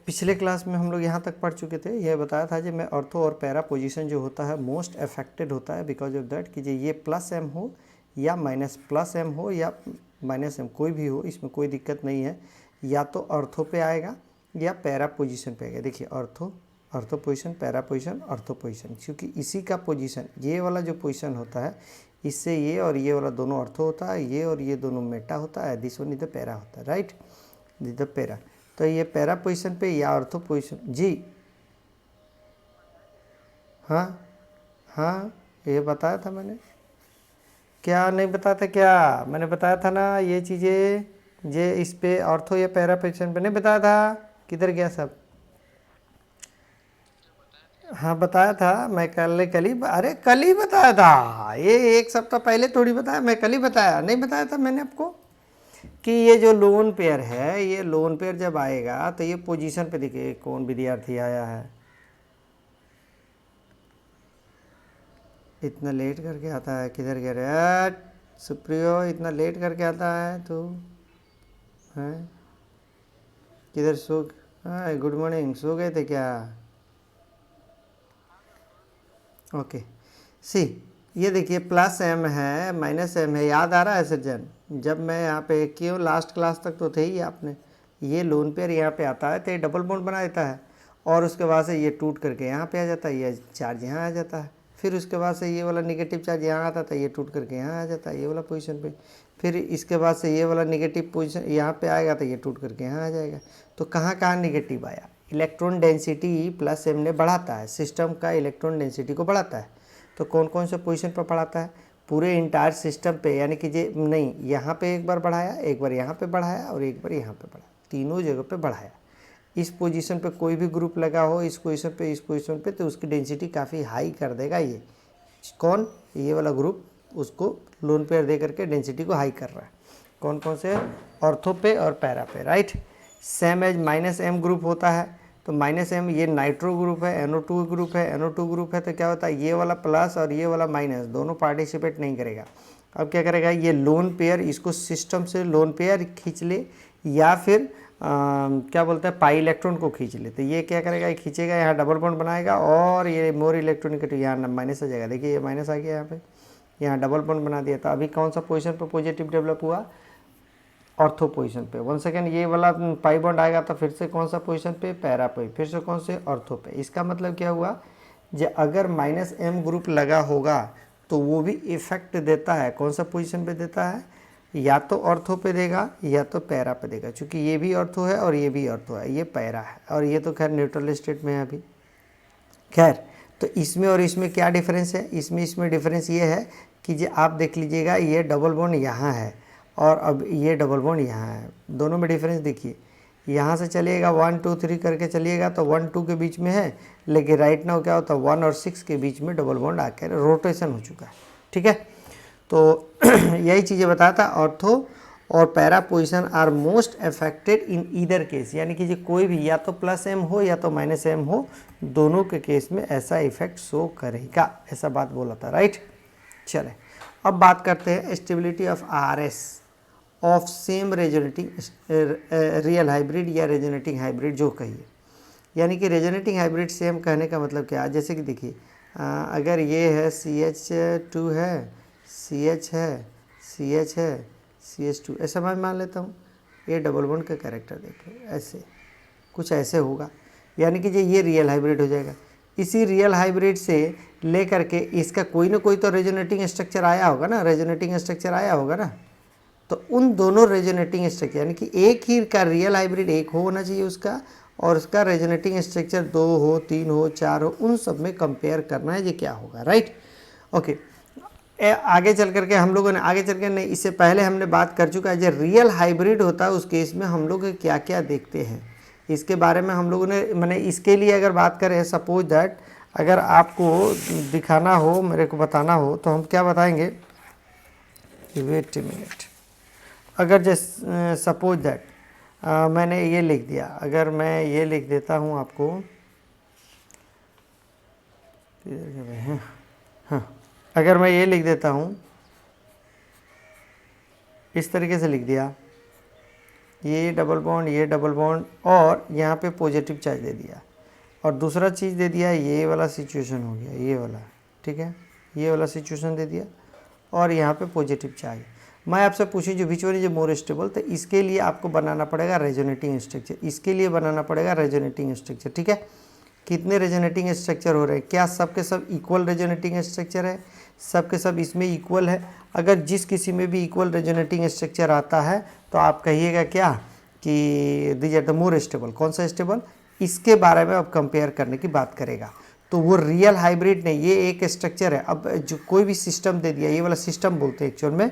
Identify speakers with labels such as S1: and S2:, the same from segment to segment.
S1: पिछले क्लास में हम लोग यहाँ तक पढ़ चुके थे, यह बताया था जो मैं ऑर्थो और पैरा पोजीशन जो होता है मोस्ट अफेक्टेड होता है बिकॉज ऑफ दैट कि जो ये प्लस एम हो या माइनस प्लस एम हो या माइनस एम, कोई भी हो, इसमें कोई दिक्कत नहीं है। या तो ऑर्थो पे आएगा या पैरा पोजीशन पे आएगा। देखिए ortho, ortho position, para position, ortho position, क्योंकि इसी का पोजीशन, ये वाला जो पोजीशन होता है इससे ये और ये वाला दोनों ऑर्थो होता है, ये और ये दोनों मेटा होता है, दिस वन इधर पैरा होता है, राइट, इधर पैरा। तो ये पैरा पोजीशन पे या ऑर्थो पोजीशन जी। हाँ हाँ, ये बताया था मैंने, क्या नहीं बताया था? क्या मैंने बताया था ना ये चीज़ें, जे इस पे ऑर्थो या पैरा पोजीशन पे नहीं बताया था? किधर गया सब? हाँ बताया था मैं, कल ही, अरे कल ही बताया था, ये एक सप्ताह पहले थोड़ी बताया, मैं कल ही बताया, नहीं बताया था मैंने आपको कि ये जो लोन पेयर है, ये लोन पेयर जब आएगा तो ये पोजीशन पे, देखिए कौन विद्यार्थी आया है, इतना लेट करके आता है, किधर गया रे सुप्रियो, इतना लेट करके आता है तू, हैं किधर सो? हाँ गुड मॉर्निंग, सो गए थे क्या? ओके सी, ये देखिए प्लस एम है माइनस एम है, याद आ रहा है सज्जन? जब मैं यहाँ पे क्यों, लास्ट क्लास तक तो थे ही आपने, ये लोन पेयर यहाँ पे आता है तो ये डबल बॉन्ड बना देता है और उसके बाद से ये टूट करके यहाँ पे आ जाता है, ये चार्ज यहाँ आ जाता है, फिर उसके बाद से ये वाला नेगेटिव चार्ज यहाँ आता था, ये टूट करके यहाँ आ जाता है ये वाला पोजीशन पे, फिर इसके बाद से ये वाला नेगेटिव पोजीशन यहाँ पे आएगा तो ये टूट करके यहाँ आ जाएगा। तो कहाँ कहाँ नेगेटिव आया? इलेक्ट्रॉन डेंसिटी प्लस एम ने बढ़ाता है, सिस्टम का इलेक्ट्रॉन डेंसिटी को बढ़ाता है। तो कौन कौन से पोजीशन पर बढ़ाता है? पूरे इंटायर सिस्टम पे, यानी कि जे नहीं, यहाँ पे एक बार बढ़ाया, एक बार यहाँ पे बढ़ाया और एक बार यहाँ पे बढ़ाया, तीनों जगह पे बढ़ाया। इस पोजीशन पे कोई भी ग्रुप लगा हो, इस पोजीशन पे, इस पोजीशन पे, तो उसकी डेंसिटी काफ़ी हाई कर देगा। ये कौन? ये वाला ग्रुप उसको लोन पेयर दे करके डेंसिटी को हाई कर रहा है। कौन कौन से? ऑर्थो पे और पैरा पे, right. Same as minus M group होता है, तो माइनस एम ये नाइट्रो ग्रुप है, NO2 ग्रुप है, NO2 ग्रुप है, तो क्या होता है ये वाला प्लस और ये वाला माइनस दोनों पार्टिसिपेट नहीं करेगा। अब क्या करेगा ये लोन पेयर, इसको सिस्टम से लोन पेयर खींच ले या फिर क्या बोलते हैं पाई इलेक्ट्रॉन को खींच ले, तो ये क्या करेगा, ये खींचेगा, यहाँ डबल बॉन्ड बनाएगा और ये मोर इलेक्ट्रॉनिक यहाँ माइनस आ जाएगा। देखिए ये माइनस आ गया यहाँ पे, यहाँ डबल बॉन्ड बना दिया। तो अभी कौन सा पोजीशन पर पॉजिटिव डेवलप हुआ? ऑर्थो पोजीशन पे। वन सेकेंड, ये वाला पाई बॉन्ड आएगा तो फिर से कौन सा पोजीशन पे? पैरा पे, फिर से कौन से? ऑर्थो पे। इसका मतलब क्या हुआ, जो अगर माइनस एम ग्रुप लगा होगा तो वो भी इफेक्ट देता है, कौन सा पोजीशन पे देता है? या तो ऑर्थो पे देगा या तो पैरा पे देगा, क्योंकि ये भी ऑर्थो है और ये भी ऑर्थो है, ये पैरा है और ये तो खैर न्यूट्रल स्टेट में है अभी। खैर, तो इसमें और इसमें क्या डिफरेंस है? इसमें डिफरेंस ये है कि जो आप देख लीजिएगा ये डबल बॉन्ड यहाँ है और अब ये डबल बॉन्ड यहाँ है, दोनों में डिफरेंस देखिए। यहाँ से चलिएगा 1 2 3 करके चलिएगा तो 1 2 के बीच में है, लेकिन राइट नाउ क्या होता है 1 और 6 के बीच में डबल बॉन्ड आकर रोटेशन हो चुका है, ठीक है। तो यही चीज़ें बताया था। ऑर्थो और para position are most affected in either case, यानी कि जो कोई भी या तो प्लस एम हो या तो माइनस एम हो, दोनों के केस में ऐसा इफेक्ट शो करेगा, ऐसा बात बोला था, राइट। चले अब बात करते हैं stability of RS of same resonating real hybrid या रेजोनेटिंग हाइब्रिड जो कहिए। यानी कि रेजोनेटिंग हाइब्रिड सेम कहने का मतलब क्या है? जैसे कि देखिए अगर ये है CH2 है, CH है, CH है, CH2, ऐसा मैं मान लेता हूँ। ये डबल बॉन्ड का कैरेक्टर देखो, ऐसे कुछ ऐसे होगा, यानी कि ये रियल हाइब्रिड हो जाएगा। इसी रियल हाइब्रिड से ले करके इसका कोई ना कोई तो रेजोनेटिंग स्ट्रक्चर आया होगा ना, रेजोनेटिंग स्ट्रक्चर आया होगा ना। तो उन दोनों रेजोनेटिंग स्ट्रक्चर, यानी कि एक ही का रियल हाइब्रिड एक होना चाहिए उसका, और उसका रेजोनेटिंग स्ट्रक्चर 2 हो, 3 हो, 4 हो, उन सब में कंपेयर करना है ये क्या होगा, राइट। ओके, आगे चल करके हम लोगों ने, आगे चल कर नहीं, इससे पहले हमने बात कर चुका है जो रियल हाइब्रिड होता है उस केस में हम लोग क्या क्या देखते हैं, इसके बारे में हम लोगों ने, मैंने इसके लिए अगर बात करें, सपोज दैट अगर आपको दिखाना हो, मेरे को बताना हो, तो हम क्या बताएंगे, वेट ए मिनट। अगर जैसे सपोज दैट मैंने ये लिख दिया, अगर मैं ये लिख देता हूँ आपको, हाँ, अगर मैं ये लिख देता हूँ, इस तरीके से लिख दिया, ये डबल बॉन्ड और यहाँ पे पॉजिटिव चार्ज दे दिया, और दूसरा चीज़ दे दिया ये वाला सिचुएशन हो गया, ये वाला, ठीक है, ये वाला सिचुएशन दे दिया, और यहाँ पे पॉजिटिव चार्ज। मैं आपसे पूछूं जो which one is more stable, तो इसके लिए आपको बनाना पड़ेगा रेजोनेटिंग स्ट्रक्चर, इसके लिए बनाना पड़ेगा रेजोनेटिंग स्ट्रक्चर, ठीक है। कितने रेजोनेटिंग स्ट्रक्चर हो रहे हैं, क्या सबके सब इक्वल रेजोनेटिंग स्ट्रक्चर है, सबके सब इसमें इक्वल है। अगर जिस किसी में भी इक्वल रेजोनेटिंग स्ट्रक्चर आता है तो आप कहिएगा क्या कि these are the more stable. कौन सा स्टेबल, इसके बारे में अब कंपेयर करने की बात करेगा। तो वो रियल हाइब्रिड नहीं, ये एक स्ट्रक्चर है। अब जो कोई भी सिस्टम दे दिया, ये वाला सिस्टम बोलते हैं एक्चुअल में,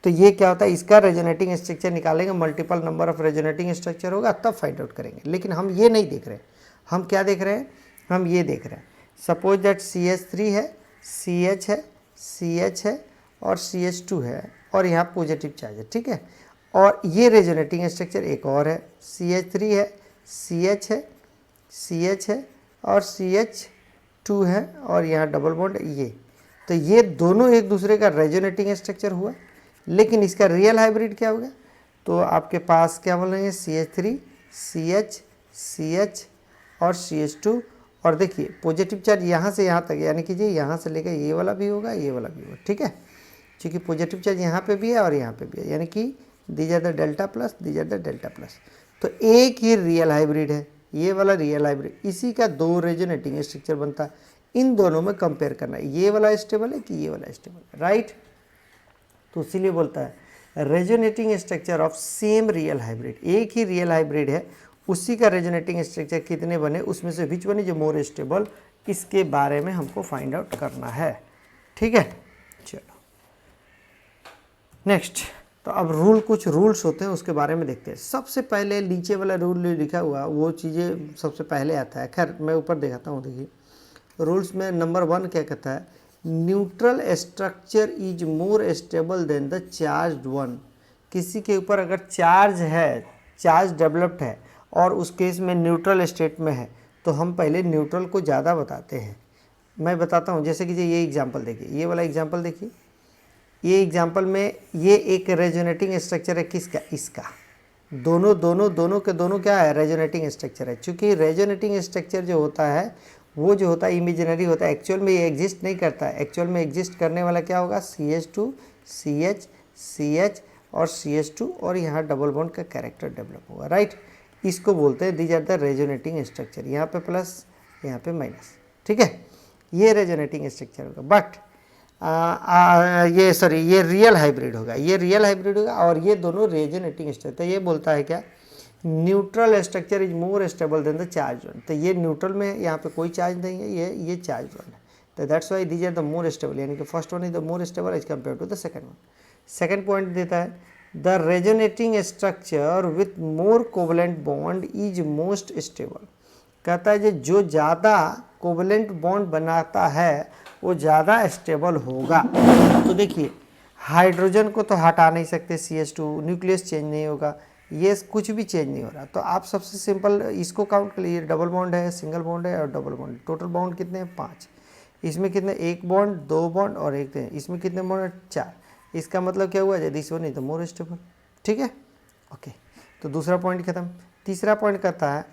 S1: तो ये क्या होता है, इसका रेजोनेटिंग स्ट्रक्चर निकालेंगे, multiple number of resonating structure होगा तब फाइंड आउट करेंगे। लेकिन हम ये नहीं देख रहे हैं, हम क्या देख रहे हैं, हम ये देख रहे हैं सपोज दैट CH3 है, CH है, CH है और CH2 है, और यहाँ पॉजिटिव चार्ज है, ठीक है। और ये रेजोनेटिंग स्ट्रक्चर एक और है, CH3 है, CH है, CH है और CH2 है, और यहाँ डबल बॉन्ड ये। तो ये दोनों एक दूसरे का रेजोनेटिंग स्ट्रक्चर हुआ, लेकिन इसका रियल हाइब्रिड क्या हो गया, तो आपके पास क्या बोल रहे हैं, CH3, CH, CH और CH2, और देखिए पॉजिटिव चार्ज यहाँ से यहाँ तक, यानी कि जी यहाँ से लेकर ये वाला भी होगा, ये वाला भी होगा, ठीक है, क्योंकि पॉजिटिव चार्ज यहाँ पे भी है और यहाँ पे भी है, यानी कि these are the delta plus, these are the delta plus. तो एक ही रियल हाइब्रिड है, ये वाला रियल हाइब्रिड, इसी का दो रेजोनेटिंग स्ट्रक्चर बनता है। इन दोनों में कंपेयर करना है, ये वाला स्टेबल है कि ये वाला स्टेबल है, राइट। तो इसीलिए बोलता है resonating structure of same real hybrid, एक ही रियल हाइब्रिड है, उसी का रेजोनेटिंग स्ट्रक्चर कितने बने, उसमें से विच वन इज मोर स्टेबल, इसके बारे में हमको फाइंड आउट करना है, ठीक है। चलो नेक्स्ट, तो अब रूल, कुछ रूल्स होते हैं उसके बारे में देखते हैं। सबसे पहले नीचे वाला रूल लिखा हुआ वो चीज़ें सबसे पहले आता है, खैर मैं ऊपर दिखाता हूँ। देखिए रूल्स में नंबर 1 क्या कहता है, neutral structure is more stable then the charged one. किसी के ऊपर अगर चार्ज है, चार्ज डेवलप्ड है और उस केस में न्यूट्रल स्टेट में है, तो हम पहले न्यूट्रल को ज़्यादा बताते हैं। मैं बताता हूँ, जैसे कि ये एग्जांपल देखिए, ये वाला एग्जांपल देखिए, ये एग्जांपल में ये एक रेजोनेटिंग स्ट्रक्चर है किसका, इसका। दोनों के दोनों क्या है, रेजोनेटिंग स्ट्रक्चर है। चूँकि रेजोनेटिंग स्ट्रक्चर जो होता है वो जो होता है इमेजिनरी होता है, एक्चुअल में ये एग्जिस्ट नहीं करता है। एक्चुअल में एग्जिस्ट करने वाला क्या होगा, CH2, CH, CH और CH2, और यहाँ डबल बॉन्ड का कैरेक्टर डेवलप होगा, राइट। इसको बोलते हैं these are the resonating structure, यहाँ पे प्लस, यहाँ पे माइनस, ठीक है, ये रेजोनेटिंग स्ट्रक्चर होगा। बट ये रियल हाइब्रिड होगा, ये रियल हाइब्रिड होगा, और ये दोनों रेजोनेटिंग स्ट्रक्चर। ये बोलता है क्या, neutral structure is more stable then the charge one. तो ये न्यूट्रल में यहाँ पे कोई चार्ज नहीं है, ये चार्ज वन है, तो that's why these are the more stable, यानी कि first one is the more stable as compare to the second one. Second point देता है the resonating structure with more covalent bond is most stable. कहता है जो ज़्यादा covalent bond बनाता है वो ज़्यादा स्टेबल होगा। तो देखिए हाइड्रोजन को तो हटा नहीं सकते, CH2, न्यूक्लियस चेंज नहीं होगा, ये कुछ भी चेंज नहीं हो रहा। तो आप सबसे सिंपल इसको काउंट कर लीजिए, डबल बॉन्ड है, सिंगल बॉन्ड है और डबल बॉन्ड। टोटल बॉन्ड कितने हैं, 5। इसमें कितने, 1 बॉन्ड, 2 बॉन्ड और 1 है। इसमें कितने बॉन्ड, 4। इसका मतलब क्या हुआ, this one is the more stable, ठीक है, ओके। तो दूसरा पॉइंट खत्म। तीसरा पॉइंट कहता है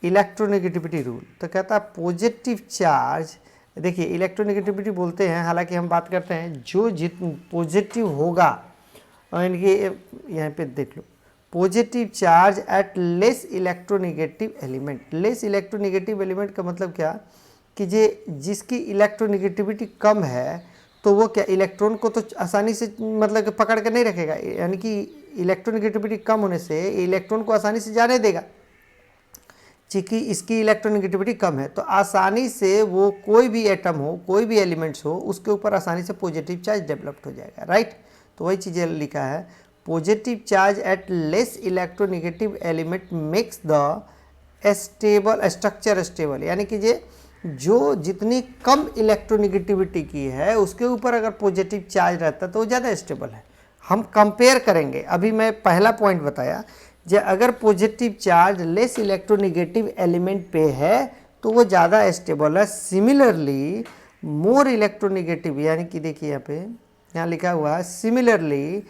S1: इलेक्ट्रोनेगेटिविटी रूल। तो कहता है पॉजिटिव चार्ज, देखिए इलेक्ट्रोनेगेटिविटी बोलते हैं, हालांकि हम बात करते हैं जो पॉजिटिव होगा, इनके यहाँ पे देख लो, positive charge at less electronegative element. Less electronegative element का मतलब क्या कि जिसकी इलेक्ट्रोनेगेटिविटी कम है, तो वो क्या इलेक्ट्रॉन को तो आसानी से मतलब कि पकड़ कर नहीं रखेगा, यानी कि इलेक्ट्रोनेगेटिविटी कम होने से इलेक्ट्रॉन को आसानी से जाने देगा। चूँकि इसकी इलेक्ट्रोनेगेटिविटी कम है, तो आसानी से वो कोई भी एटम हो, कोई भी एलिमेंट्स हो, उसके ऊपर आसानी से पॉजिटिव चार्ज डेवलप्ड हो जाएगा, राइट। तो वही चीज़ें लिखा है, positive charge at less electronegative element makes the stable structure stable, यानी कि जो जितनी कम इलेक्ट्रोनेगेटिविटी की है उसके ऊपर अगर पॉजिटिव चार्ज रहता है तो वो ज़्यादा स्टेबल है। हम कंपेयर करेंगे, अभी मैं पहला पॉइंट बताया, अगर positive charge less electronegative element पे है तो वो ज़्यादा स्टेबल है। सिमिलरली मोर इलेक्ट्रोनेगेटिव, यानी कि देखिए यहाँ लिखा हुआ है similarly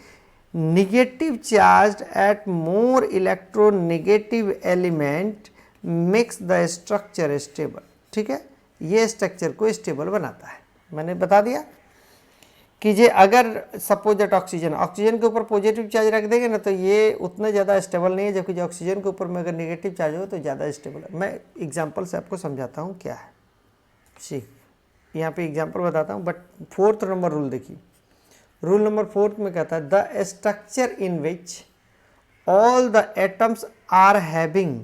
S1: negative charged at more electronegative element makes the structure stable। ठीक है, ये स्ट्रक्चर को स्टेबल बनाता है। मैंने बता दिया कि जे अगर सपोज दैट ऑक्सीजन के ऊपर पॉजिटिव चार्ज रख देंगे ना तो ये उतना ज़्यादा स्टेबल नहीं है, जबकि जो ऑक्सीजन के ऊपर में अगर नेगेटिव चार्ज हो तो ज़्यादा स्टेबल है। मैं एग्जांपल से आपको समझाता हूँ क्या है। सी यहाँ पे एग्जांपल बताता हूँ, बट 4th नंबर रूल देखिए। रूल नंबर 4 में कहता है the structure in which all the atoms are having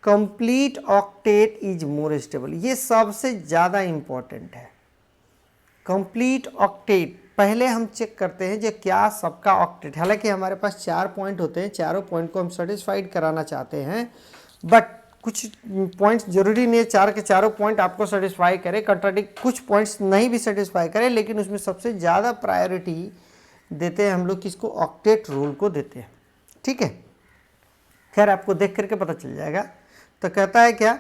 S1: complete octet is more stable. ये सबसे ज़्यादा इंपॉर्टेंट है। कंप्लीट ऑक्टेट पहले हम चेक करते हैं जो क्या सबका ऑक्टेट, हालांकि हमारे पास 4 पॉइंट होते हैं, चारों पॉइंट को हम सेटिस्फाइड कराना चाहते हैं, बट कुछ पॉइंट्स जरूरी नहीं है 4 के चारों पॉइंट आपको सेटिस्फाई करे, कंट्राडिक्ट कुछ पॉइंट्स नहीं भी सेटिस्फाई करे, लेकिन उसमें सबसे ज़्यादा प्रायोरिटी देते हैं हम लोग किसको, ऑक्टेट रूल को देते हैं। ठीक है, खैर आपको देख करके पता चल जाएगा। तो कहता है क्या,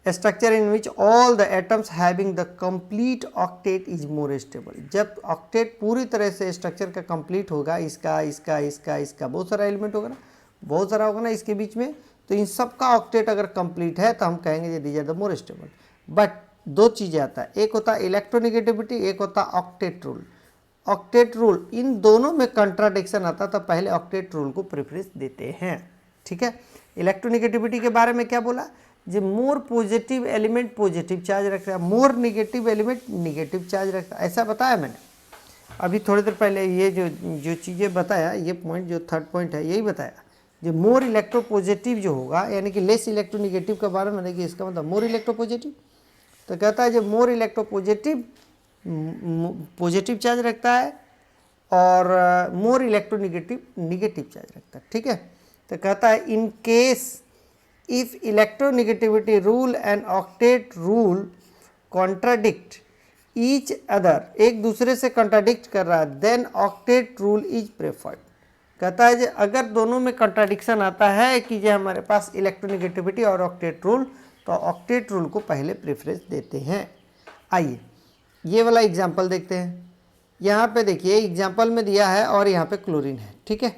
S1: structure in which all the atoms having the complete octet is more stable. जब ऑक्टेट पूरी तरह से स्ट्रक्चर का कंप्लीट होगा, इसका इसका इसका इसका बहुत सारा एलिमेंट होगा ना, बहुत सारा होगा ना इसके बीच में, तो इन सब का ऑक्टेट अगर कंप्लीट है तो हम कहेंगे these are the more stable. But दो चीज़ें आता है, एक होता है इलेक्ट्रोनिगेटिविटी, एक होता है ऑक्टेट रूल। ऑक्टेट रूल, इन दोनों में कंट्राडिक्शन आता तो पहले ऑक्टेट रूल को प्रेफरेंस देते हैं। ठीक है, इलेक्ट्रोनिगेटिविटी के बारे में क्या बोला, जो more positive element positive charge रखता है, मोर निगेटिव एलिमेंट निगेटिव चार्ज रखता है, ऐसा बताया मैंने अभी थोड़ी देर पहले। ये जो चीज़ें बताया, ये पॉइंट जो 3rd पॉइंट है यही बताया, जो मोर इलेक्ट्रोपॉजिटिव जो होगा यानी कि लेस इलेक्ट्रोनिगेटिव के बारे में, देखिए इसका मतलब मोर इलेक्ट्रोपॉजिटिव। तो कहता है जो मोर इलेक्ट्रोपॉजिटिव पॉजिटिव चार्ज रखता है और मोर इलेक्ट्रोनिगेटिव निगेटिव चार्ज रखता है। ठीक है, तो कहता है in case if electronegativity rule and octet rule contradict each other, एक दूसरे से कॉन्ट्राडिक्ट कर रहा है, then octet rule is preferred. कहता है कि अगर दोनों में कॉन्ट्राडिक्शन आता है कि जो हमारे पास इलेक्ट्रोनिगेटिविटी और ऑक्टेट रूल, तो ऑक्टेट रूल को पहले प्रेफरेंस देते हैं। आइए ये वाला एग्जाम्पल देखते हैं। यहाँ पे देखिए एग्जाम्पल में दिया है और यहाँ पे क्लोरीन है। ठीक है,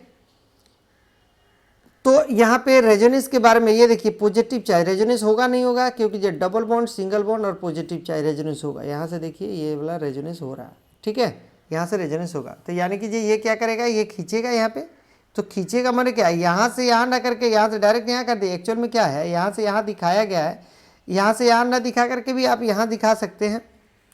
S1: तो यहाँ पे रेजोनेंस के बारे में ये देखिए, पॉजिटिव चार्ज रेजोनेंस होगा नहीं होगा, क्योंकि जो डबल बॉन्ड सिंगल बॉन्ड और पॉजिटिव चार्ज रेजोनेंस होगा। यहाँ से देखिए ये वाला रेजोनेंस हो रहा है। ठीक है, यहाँ से रेजोनेंस होगा, तो यानी कि ये क्या करेगा, ये खींचेगा यहाँ पे, तो खींचेगा माने क्या, यहाँ से यहाँ ना करके यहाँ से डायरेक्ट यहाँ कर दिया। एक्चुअल में क्या है, यहाँ से यहाँ दिखाया गया है, यहाँ से यहाँ ना दिखा करके भी आप यहाँ दिखा सकते हैं,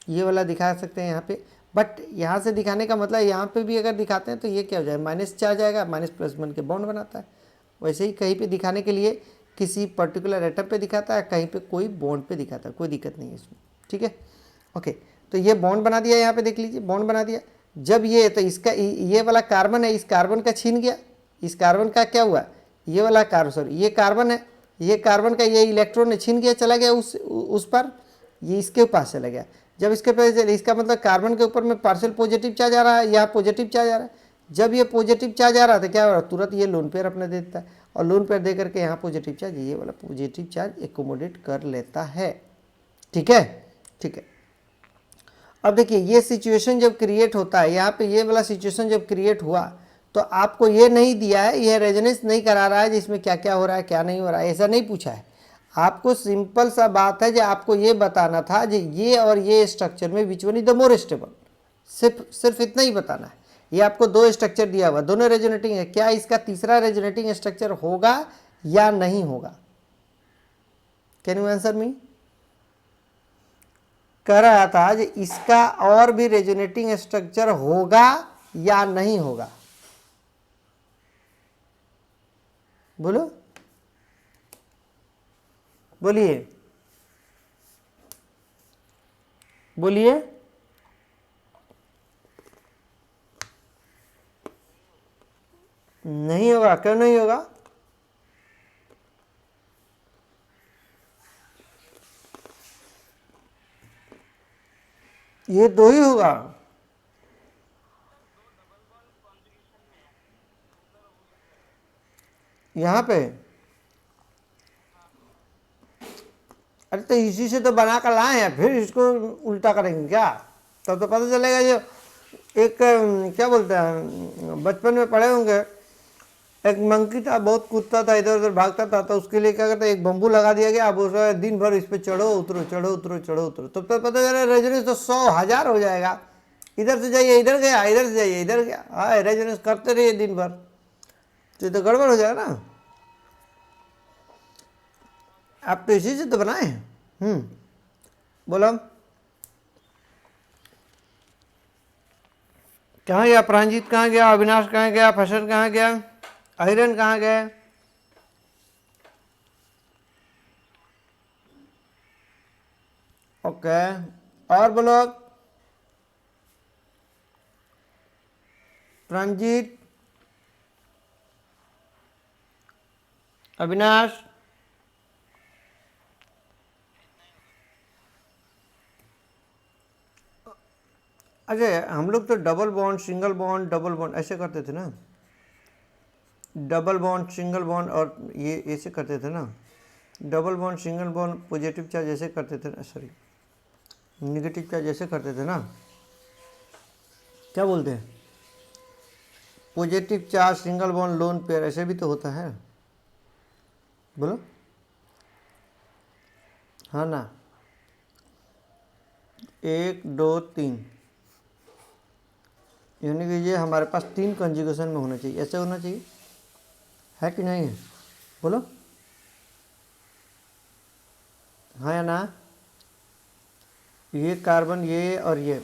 S1: ये वाला दिखा सकते हैं यहाँ पे, बट यहाँ से दिखाने का मतलब यहाँ पे भी अगर दिखाते हैं तो ये क्या हो जाएगा, माइनस चार्ज आएगा, माइनस प्लस बन के बॉन्ड बनाता है। वैसे ही कहीं पे दिखाने के लिए किसी पर्टिकुलर एटम पे दिखाता है, कहीं पे कोई बॉन्ड पे दिखाता है, कोई दिक्कत नहीं है इसमें। ठीक है, ओके, तो ये बॉन्ड बना दिया, यहाँ पे देख लीजिए बॉन्ड बना दिया। जब ये तो इसका ये वाला कार्बन है, इस कार्बन का छीन गया, इस कार्बन का क्या हुआ, ये वाला कार्बन, सॉरी ये कार्बन है, ये कार्बन का ये इलेक्ट्रॉन छीन गया, चला गया उस पर, ये इसके पास चला गया। जब इसके पास, इसका मतलब कार्बन के ऊपर में पार्शियल पॉजिटिव चार्ज आ रहा है, यहाँ पॉजिटिव चार्ज आ रहा है। जब ये पॉजिटिव चार्ज आ रहा था क्या हो रहा, तुरंत ये लोन पेयर अपने दे देता है, और लोन पेयर दे करके यहाँ पॉजिटिव चार्ज, ये वाला पॉजिटिव चार्ज एकोमोडेट कर लेता है। ठीक है, ठीक है। अब देखिए ये सिचुएशन जब क्रिएट होता है, यहाँ पे ये वाला सिचुएशन जब क्रिएट हुआ तो आपको ये नहीं दिया है, ये रेजोनेंस नहीं करा रहा है जिसमें क्या क्या हो रहा है क्या नहीं हो रहा है, ऐसा नहीं पूछा है। आपको सिंपल सा बात है जो आपको ये बताना था जो ये और ये स्ट्रक्चर में विच one is the more stable, सिर्फ इतना ही बताना है। ये आपको 2 स्ट्रक्चर दिया हुआ, दोनों रेजोनेटिंग है, क्या इसका तीसरा रेजोनेटिंग स्ट्रक्चर होगा या नहीं होगा, कैन यू आंसर मी। कह रहा था कि इसका और भी रेजोनेटिंग स्ट्रक्चर होगा या नहीं होगा, बोलो बोलिए बोलिए। नहीं होगा, क्यों नहीं होगा, ये 2 ही होगा। यहाँ पे अरे तो इसी से तो बना कर लाए हैं, फिर इसको उल्टा करेंगे क्या, तब तो पता चलेगा जो एक क्या बोलते हैं, बचपन में पढ़े होंगे, एक मंकी था, बहुत कूदता था, इधर उधर भागता था, तो उसके लिए क्या करते, एक बम्बू लगा दिया गया। अब उसका दिन भर इस पे चढ़ो उतरो चढ़ो उतरो चढ़ो उतरो, तब तक पता चला रेजोनेंस तो 100,000 हो जाएगा। इधर से जाइए इधर गया, इधर से जाइए इधर गया, हाँ रेजोनेंस करते रहिए दिन भर, तो गड़बड़ हो जाएगा ना। आप तो इसी से तो बनाए हैं। बोलो कहाँ गया प्राणजीत, कहाँ गया अविनाश, कहाँ गया फैशन, कहाँ गया आयरन, कहाँ गए? ओके, और बोलो प्राणजीत, अविनाश। अच्छा, हम लोग तो double bond single bond double bond ऐसे करते थे ना, डबल बॉन्ड सिंगल बॉन्ड, और ये ऐसे करते थे ना, double bond single bond positive charge ऐसे करते थे ना, सॉरी निगेटिव चार्ज ऐसे करते थे ना, क्या बोलते हैं, positive charge single bond lone pair ऐसे भी तो होता है, बोलो हाँ ना। 1 2 3, यानी कि ये हमारे पास 3 कंजुगेशन में होना चाहिए, ऐसे होना चाहिए, है कि नहीं है, बोलो हाँ या ना। ये कार्बन, ये और ये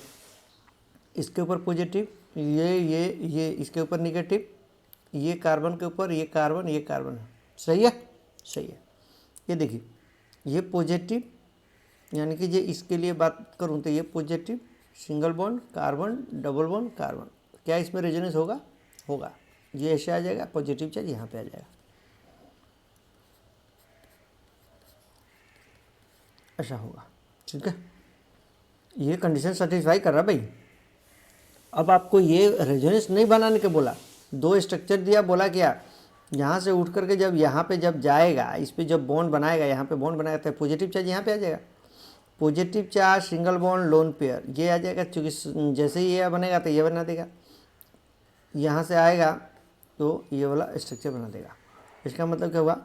S1: इसके ऊपर पॉजिटिव, ये इसके ऊपर निगेटिव, ये कार्बन के ऊपर ये कार्बन, ये कार्बन, सही है, सही है। ये देखिए, ये पॉजिटिव, यानी कि ये इसके लिए बात करूँ तो ये positive single bond carbon double bond carbon, क्या इसमें रेजोनेंस होगा? होगा। ये ऐसे आ जाएगा, पॉजिटिव चार्ज यहाँ पे आ जाएगा, ऐसा होगा, ठीक है। ये कंडीशन सेटिस्फाई कर रहा भाई। अब आपको ये रेजोनेंस नहीं बनाने के बोला, 2 स्ट्रक्चर दिया, बोला क्या, यहाँ से उठ करके जब यहाँ पे जब जाएगा, इस पे जब बॉन्ड बनाएगा, यहाँ पे बॉन्ड बनाएगा तो पॉजिटिव चार्ज यहाँ पे आ जाएगा, positive charge single bond lone pair ये आ जाएगा, चूँकि जैसे ही ये बनेगा तो ये बना देगा, यहाँ से आएगा तो ये वाला स्ट्रक्चर बना देगा। इसका मतलब क्या हुआ,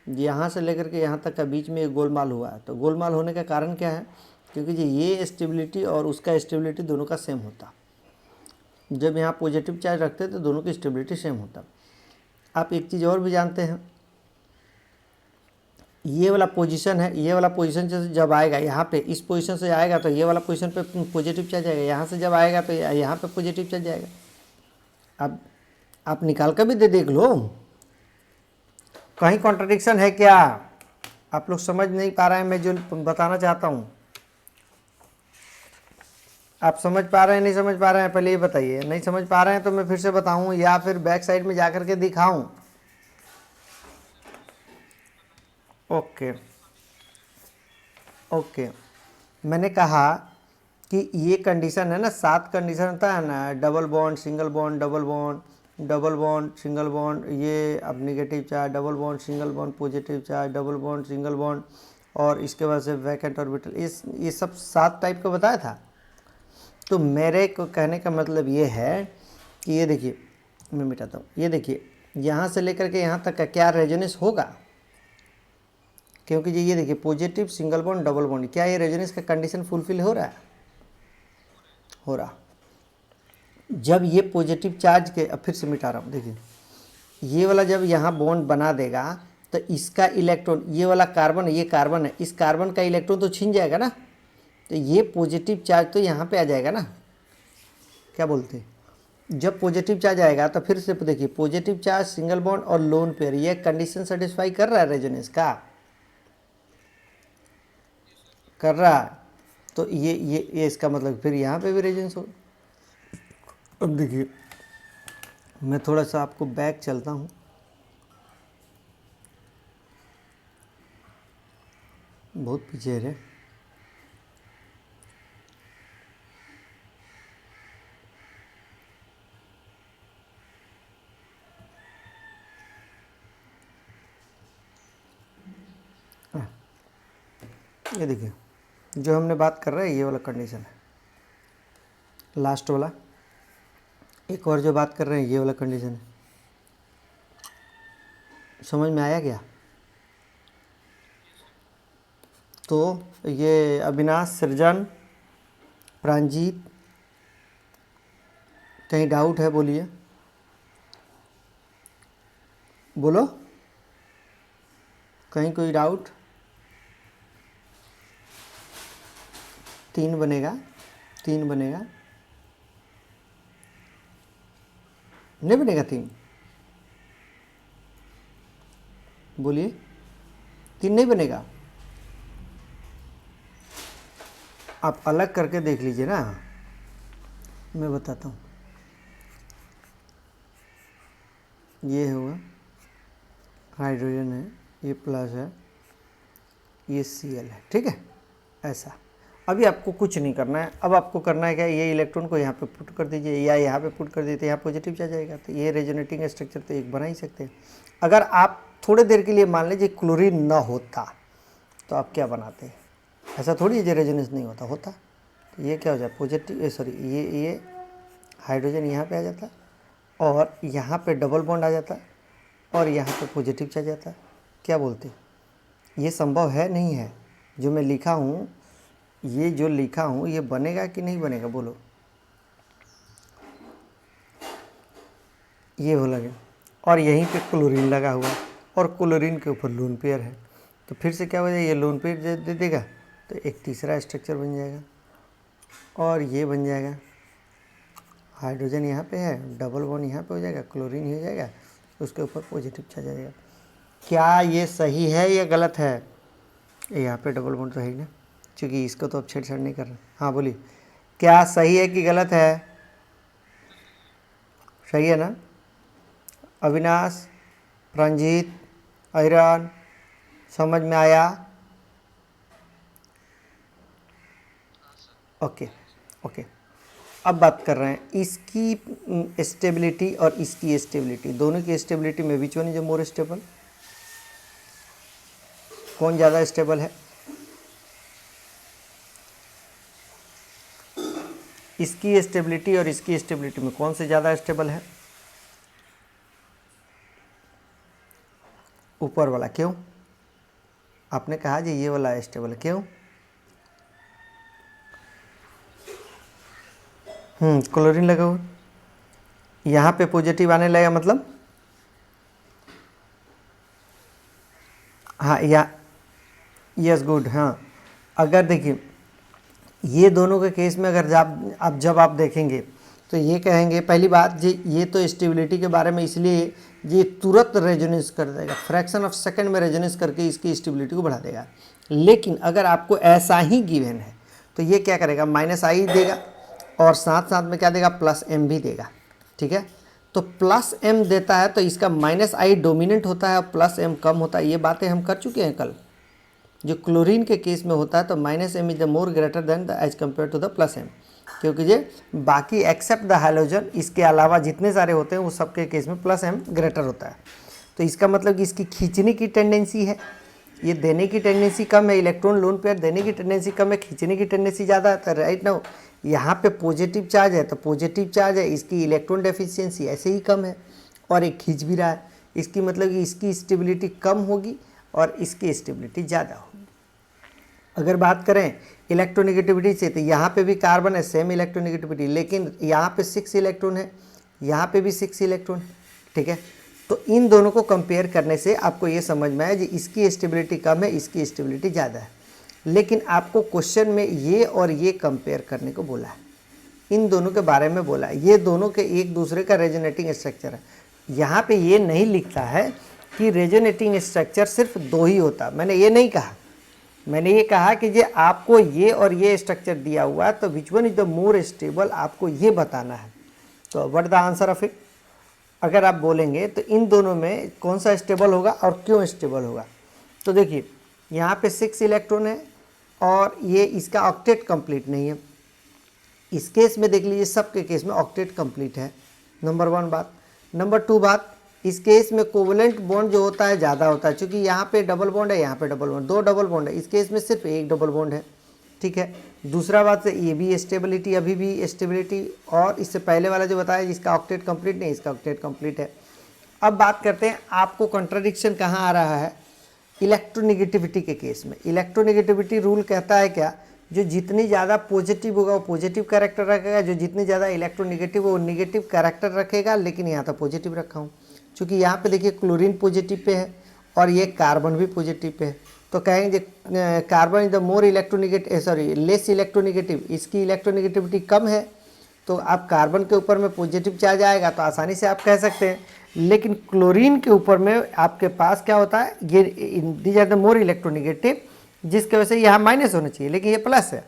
S1: यहाँ से लेकर के यहाँ तक का बीच में एक गोलमाल हुआ है, तो गोलमाल होने का कारण क्या है, क्योंकि ये स्टेबिलिटी और उसका स्टेबिलिटी दोनों का सेम होता, जब यहाँ पॉजिटिव चार्ज रखते तो दोनों की स्टेबिलिटी सेम होता। आप एक चीज़ और भी जानते हैं, ये वाला पोजीशन है, ये वाला पोजीशन से जब आएगा यहाँ पे, इस पोजीशन से आएगा तो ये वाला पोजीशन पे पॉजिटिव चार्ज आएगा, यहाँ से जब आएगा तो यहाँ पे पॉजिटिव चार्ज आएगा। अब आप निकाल कर भी देख लो, कहीं कॉन्ट्रडिक्शन है क्या? आप लोग समझ नहीं पा रहे हैं मैं जो बताना चाहता हूँ, आप समझ पा रहे हैं नहीं समझ पा रहे हैं, पहले ये बताइए। नहीं समझ पा रहे हैं तो मैं फिर से बताऊँ या फिर बैक साइड में जा कर के दिखाऊँ? ओके ओके, मैंने कहा कि ये कंडीशन है ना, 7 कंडीशन होता है ना, double bond single bond double bond, double bond single bond, ये अब negative charge, double bond single bond positive charge, double bond single bond, और इसके बाद से वैकेंट ऑर्बिटल, ये सब 7 टाइप का बताया था। तो मेरे को कहने का मतलब ये है कि ये देखिए, मैं मिटाता हूँ, ये देखिए यहाँ से लेकर के यहाँ तक का क्या रेजोनेंस होगा, क्योंकि ये देखिए positive single bond double bond, क्या ये रेजोनेंस का कंडीशन फुलफिल हो रहा है? हो रहा। जब ये पॉजिटिव चार्ज के, अब फिर से मिटा रहा हूँ, देखिए ये वाला जब यहाँ बॉन्ड बना देगा तो इसका इलेक्ट्रॉन, ये वाला कार्बन, ये कार्बन है, इस कार्बन का इलेक्ट्रॉन तो छीन जाएगा ना, तो ये पॉजिटिव चार्ज तो यहाँ पे आ जाएगा ना, क्या बोलते हैं? जब पॉजिटिव चार्ज आएगा तो फिर से देखिए पॉजिटिव चार्ज सिंगल बॉन्ड और लोन पेयर, ये कंडीशन सेटिस्फाई कर रहा है रेजोनेंस का, कर रहा है, तो ये इसका मतलब फिर यहाँ पे भी रेजोनेंस हो। अब देखिए मैं थोड़ा सा आपको बैक चलता हूँ, बहुत पीछे है। ये देखिए जो हमने बात कर रहे हैं ये वाला कंडीशन है, लास्ट वाला, एक और जो बात कर रहे हैं ये वाला कंडीशन है, समझ में आया क्या? तो ये अविनाश, सृजन, प्रांजीत, कहीं डाउट है बोलिए, बोलो, कहीं कोई डाउट? 3 बनेगा, 3 बनेगा, नहीं बनेगा 3? बोलिए, 3 नहीं बनेगा? आप अलग करके देख लीजिए ना, मैं बताता हूँ। ये हुआ हाइड्रोजन है, ये प्लस है, ये Cl है, ठीक है, ऐसा। अभी आपको कुछ नहीं करना है, अब आपको करना है क्या, ये इलेक्ट्रॉन को यहाँ पे पुट कर दीजिए या यहाँ पे पुट कर दीजिए, यहाँ पॉजिटिव चार्ज जाएगा, तो ये रेजोनेटिंग स्ट्रक्चर तो एक बना ही सकते हैं। अगर आप थोड़े देर के लिए मान लीजिए क्लोरीन ना होता तो आप क्या बनाते? ऐसा थोड़ी है रेजोनेंस नहीं होता। तो ये क्या हो जाए, पॉजिटिव, सॉरी ये हाइड्रोजन यहाँ पे आ जाता और यहाँ पे डबल बॉन्ड आ जाता और यहाँ पे पॉजिटिव चार्ज जाता। क्या बोलते? ये संभव है नहीं है? जो मैं लिखा हूँ, ये जो लिखा हूँ ये बनेगा कि नहीं बनेगा, बोलो? ये हो लगे और यहीं पे क्लोरीन लगा हुआ और क्लोरीन के ऊपर लोन पेयर है, तो फिर से क्या हो जाएगा, ये लोन पेयर दे देगा तो एक तीसरा स्ट्रक्चर बन जाएगा और ये बन जाएगा, हाइड्रोजन यहाँ पे है, डबल बॉन्ड यहाँ पे हो जाएगा, क्लोरीन ही हो जाएगा, उसके ऊपर पॉजिटिव चार्ज आ जाएगा। क्या ये सही है या गलत है? यहाँ पे डबल बॉन्ड तो है ही ना, क्योंकि इसको तो अब छेड़छाड़ नहीं कर रहे। हाँ बोलिए, क्या सही है कि गलत है? सही है ना? अविनाश, रंजीत, अहिरान, समझ में आया? Okay okay. अब बात कर रहे हैं इसकी स्टेबिलिटी और इसकी स्टेबिलिटी, दोनों की स्टेबिलिटी में विच वन इज मोर स्टेबल? कौन ज़्यादा स्टेबल है? इसकी स्टेबिलिटी और इसकी स्टेबिलिटी में कौन से ज़्यादा स्टेबल है? ऊपर वाला। क्यों? आपने कहा जी ये वाला स्टेबल है, क्यों? क्लोरीन लगा हुआ, यहाँ पे पॉजिटिव आने लगा मतलब, हाँ या यस गुड। हाँ, अगर देखिए ये दोनों के केस में अगर जब आप देखेंगे तो ये कहेंगे, पहली बात जी ये तो स्टेबिलिटी के बारे में, इसलिए ये तुरंत रेजोनेंस कर देगा, फ्रैक्शन ऑफ सेकंड में रेजोनेंस करके इसकी स्टेबिलिटी को बढ़ा देगा। लेकिन अगर आपको ऐसा ही गिवन है तो ये क्या करेगा, -I देगा और साथ साथ में क्या देगा, +M भी देगा, ठीक है। तो +M देता है तो इसका -I डोमिनेंट होता है और +M कम होता है। ये बातें हम कर चुके हैं कल। जो क्लोरीन के केस में होता है तो -M is the more greater than the as compare to the +M, क्योंकि ये बाकी एक्सेप्ट द हैलोजन, इसके अलावा जितने सारे होते हैं वो सबके केस में +M ग्रेटर होता है। तो इसका मतलब कि इसकी खींचने की टेंडेंसी है, ये देने की टेंडेंसी कम है, इलेक्ट्रॉन लोन पेयर देने की टेंडेंसी कम है, खींचने की टेंडेंसी ज़्यादा है। राइट नाउ यहाँ पे पॉजिटिव चार्ज है तो पॉजिटिव चार्ज है, इसकी इलेक्ट्रॉन डेफिशिएंसी ऐसे ही कम है और एक खींच भी रहा है, इसकी मतलब कि इसकी स्टेबिलिटी कम होगी और इसकी स्टेबिलिटी ज़्यादा होगी। अगर बात करें इलेक्ट्रोनेगेटिविटी से तो यहाँ पे भी कार्बन है, सेम इलेक्ट्रोनेगेटिविटी, लेकिन यहाँ पे 6 इलेक्ट्रॉन है, यहाँ पे भी 6 इलेक्ट्रॉन है, ठीक है। तो इन दोनों को कंपेयर करने से आपको ये समझ में आया जी इसकी स्टेबिलिटी कम है, इसकी स्टेबिलिटी ज़्यादा है। लेकिन आपको क्वेश्चन में ये और ये कंपेयर करने को बोला है, इन दोनों के बारे में बोला है, ये दोनों के एक दूसरे का रेजोनेटिंग स्ट्रक्चर है। यहाँ पे ये नहीं लिखता है कि रेजोनेटिंग स्ट्रक्चर सिर्फ 2 ही होता, मैंने ये नहीं कहा। मैंने ये कहा कि जे आपको ये और ये स्ट्रक्चर दिया हुआ है तो विच one is the more stable, आपको ये बताना है। तो what the answer of it? अगर आप बोलेंगे तो इन दोनों में कौन सा स्टेबल होगा और क्यों स्टेबल होगा? तो देखिए यहाँ पे 6 इलेक्ट्रॉन है और ये इसका ऑक्टेट कंप्लीट नहीं है। इस केस में देख लीजिए सबके केस में ऑक्टेट कंप्लीट है, नंबर 1 बात। नंबर 2 बात, इस केस में कोवलेंट बॉन्ड जो होता है ज़्यादा होता है, क्योंकि यहाँ पे डबल बॉन्ड है, यहाँ पे डबल बॉन्ड, 2 डबल बॉन्ड है, इस केस में सिर्फ 1 डबल बॉन्ड है, ठीक। ठीक है। दूसरा बात से ये भी स्टेबिलिटी, अभी भी स्टेबिलिटी, और इससे पहले वाला जो बताया जिसका ऑक्टेट कंप्लीट नहीं, इसका ऑक्टेट कंप्लीट है। अब बात करते हैं आपको कंट्राडिक्शन कहाँ आ रहा है, इलेक्ट्रोनेगेटिविटी के केस में। इलेक्ट्रोनेगेटिविटी रूल कहता है क्या, जो जितनी ज़्यादा पॉजिटिव होगा वो पॉजिटिव कैरेक्टर रखेगा, जो जितनी ज़्यादा इलेक्ट्रोनेगेटिव वो नेगेटिव कैरेक्टर रखेगा। लेकिन यहाँ तो पॉजिटिव रखा हूँ, क्योंकि यहाँ पे देखिए क्लोरीन पॉजिटिव पे है और ये कार्बन भी पॉजिटिव पे है, तो कहेंगे carbon is the more electronegative, sorry less electronegative, इसकी इलेक्ट्रोनेगेटिविटी कम है, तो आप कार्बन के ऊपर में पॉजिटिव चार्ज आएगा तो आसानी से आप कह सकते हैं। लेकिन क्लोरीन के ऊपर में आपके पास क्या होता है, ये these are the more electronegative, जिसकी वजह से यहाँ माइनस होना चाहिए, लेकिन ये प्लस है।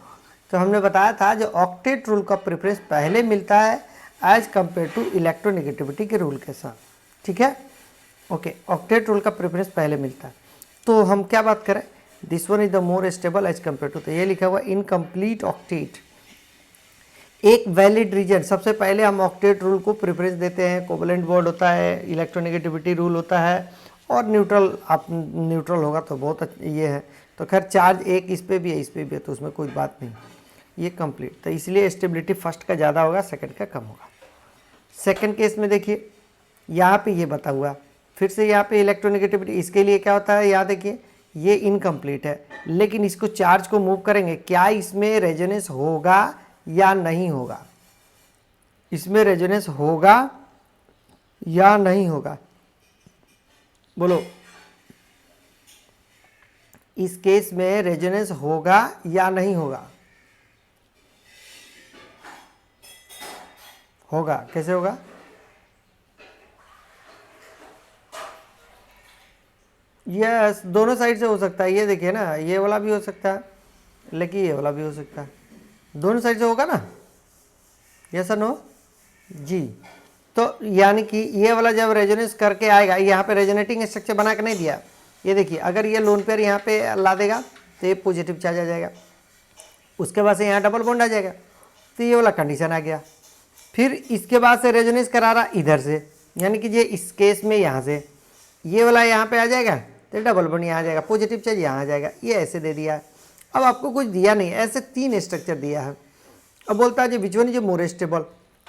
S1: तो हमने बताया था जो ऑक्टेट रूल का प्रेफरेंस पहले मिलता है एज कंपेयर टू इलेक्ट्रोनेगेटिविटी के रूल के साथ, ठीक है। ओके, ऑक्टेट रूल का प्रेफरेंस पहले मिलता है। तो हम क्या बात करें, this one is the more stable as compare to, तो ये लिखा हुआ इनकम्प्लीट ऑक्टेट। एक वैलिड रीजन, सबसे पहले हम ऑक्टेट रूल को प्रेफरेंस देते हैं, कोवलेंट बॉन्ड होता है, इलेक्ट्रोनेगेटिविटी रूल होता है, और न्यूट्रल, आप न्यूट्रल होगा तो बहुत ये है। तो खैर चार्ज एक इस पे भी है इस पे भी है, तो उसमें कोई बात नहीं, ये कंप्लीट। तो इसलिए स्टेबिलिटी फर्स्ट का ज़्यादा होगा, सेकंड का कम होगा। सेकंड केस में देखिए यहाँ पे ये बता हुआ, फिर से यहाँ पे इलेक्ट्रोनेगेटिविटी, इसके लिए क्या होता है, यहाँ देखिए ये इनकम्प्लीट है, लेकिन इसको चार्ज को मूव करेंगे, क्या इसमें रेजोनेंस होगा या नहीं होगा, इसमें रेजोनेंस होगा या नहीं होगा, बोलो। इस केस में रेजोनेंस होगा या नहीं होगा, होगा, कैसे होगा, यस दोनों साइड से हो सकता है। ये देखिए ना, ये वाला भी हो सकता है, लेकिन ये वाला भी हो सकता है, दोनों साइड से होगा ना, यस और नो जी। तो यानी कि ये वाला जब रेजोनेंस करके आएगा, यहाँ पे रेजोनेटिंग स्ट्रक्चर बना के नहीं दिया, ये देखिए अगर ये लोन पेयर यहाँ पे ला देगा तो ये पॉजिटिव चार्ज आ जाएगा, उसके बाद से यहाँ डबल बॉन्ड आ जाएगा, तो ये वाला कंडीशन आ गया। फिर इसके बाद से रेजोनेंस करा रहा इधर से, यानी कि ये इस केस में यहाँ से ये वाला यहाँ पे आ जाएगा तो डबल बॉन्ड यहाँ आ जाएगा, पॉजिटिव चार्ज यहाँ आ जाएगा, ये ऐसे दे दिया है। अब आपको कुछ दिया नहीं, ऐसे 3 स्ट्रक्चर दिया है। अब बोलता है जो which one is more stable,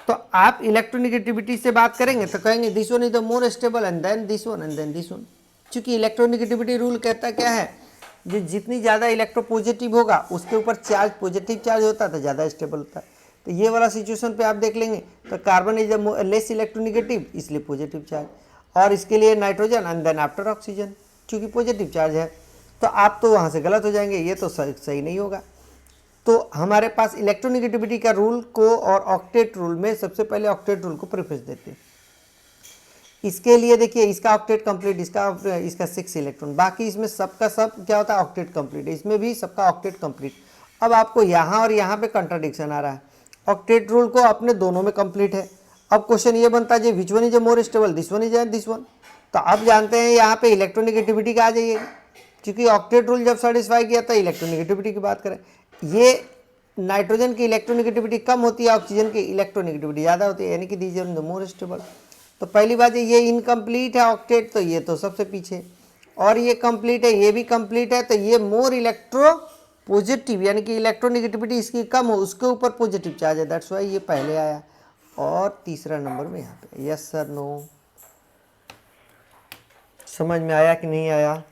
S1: तो आप इलेक्ट्रोनेगेटिविटी से बात करेंगे तो कहेंगे this one is the more stable and then this one and then this one, क्योंकि इलेक्ट्रोनेगेटिविटी रूल कहता क्या है, जो जितनी ज़्यादा इलेक्ट्रोपॉजिटिव होगा उसके ऊपर चार्ज पॉजिटिव चार्ज होता है तो ज़्यादा स्टेबल होता है। तो ये वाला सिचुएशन पे आप देख लेंगे तो कार्बन इज लेस इलेक्ट्रोनेगेटिव, इसलिए पॉजिटिव चार्ज, और इसके लिए nitrogen and then after oxygen, क्योंकि पॉजिटिव चार्ज है। तो आप तो वहाँ से गलत हो जाएंगे, ये तो सही नहीं होगा। तो हमारे पास इलेक्ट्रोनेगेटिविटी का रूल को और ऑक्टेट रूल में सबसे पहले ऑक्टेट रूल को प्रेफरेंस देते हैं। इसके लिए देखिए इसका ऑक्टेट कंप्लीट, इसका 6 इलेक्ट्रॉन, बाकी इसमें सबका सब क्या होता है ऑक्टेट कंप्लीट, इसमें भी सबका ऑक्टेट कंप्लीट। अब आपको यहाँ और यहाँ पे कंट्राडिक्शन आ रहा है, ऑक्टेट रूल को अपने दोनों में कंप्लीट है। अब क्वेश्चन ये बनता है विच one is more stable, this one is this one. तो आप जानते हैं यहाँ पे इलेक्ट्रोनेगेटिविटी का आ जाइएगा, क्योंकि ऑक्टेट रूल जब सेटिस्फाई किया था इलेक्ट्रोनेगेटिविटी की बात करें, ये नाइट्रोजन की इलेक्ट्रोनेगेटिविटी कम होती है, ऑक्सीजन की इलेक्ट्रोनेगेटिविटी ज़्यादा होती है, यानी कि these are the more stable. तो पहली बात है ये इनकम्प्लीट है ऑक्टेट, तो ये तो सबसे पीछे, और ये कंप्लीट है, ये भी कंप्लीट है, तो ये मोर इलेक्ट्रो पॉजिटिव, यानी कि इलेक्ट्रोनेगेटिविटी इसकी कम हो, उसके ऊपर पॉजिटिव चार्ज है, दैट्स वाई ये पहले आया। और तीसरा नंबर में यहाँ पे, यस सर नो, समझ में आया कि नहीं आया,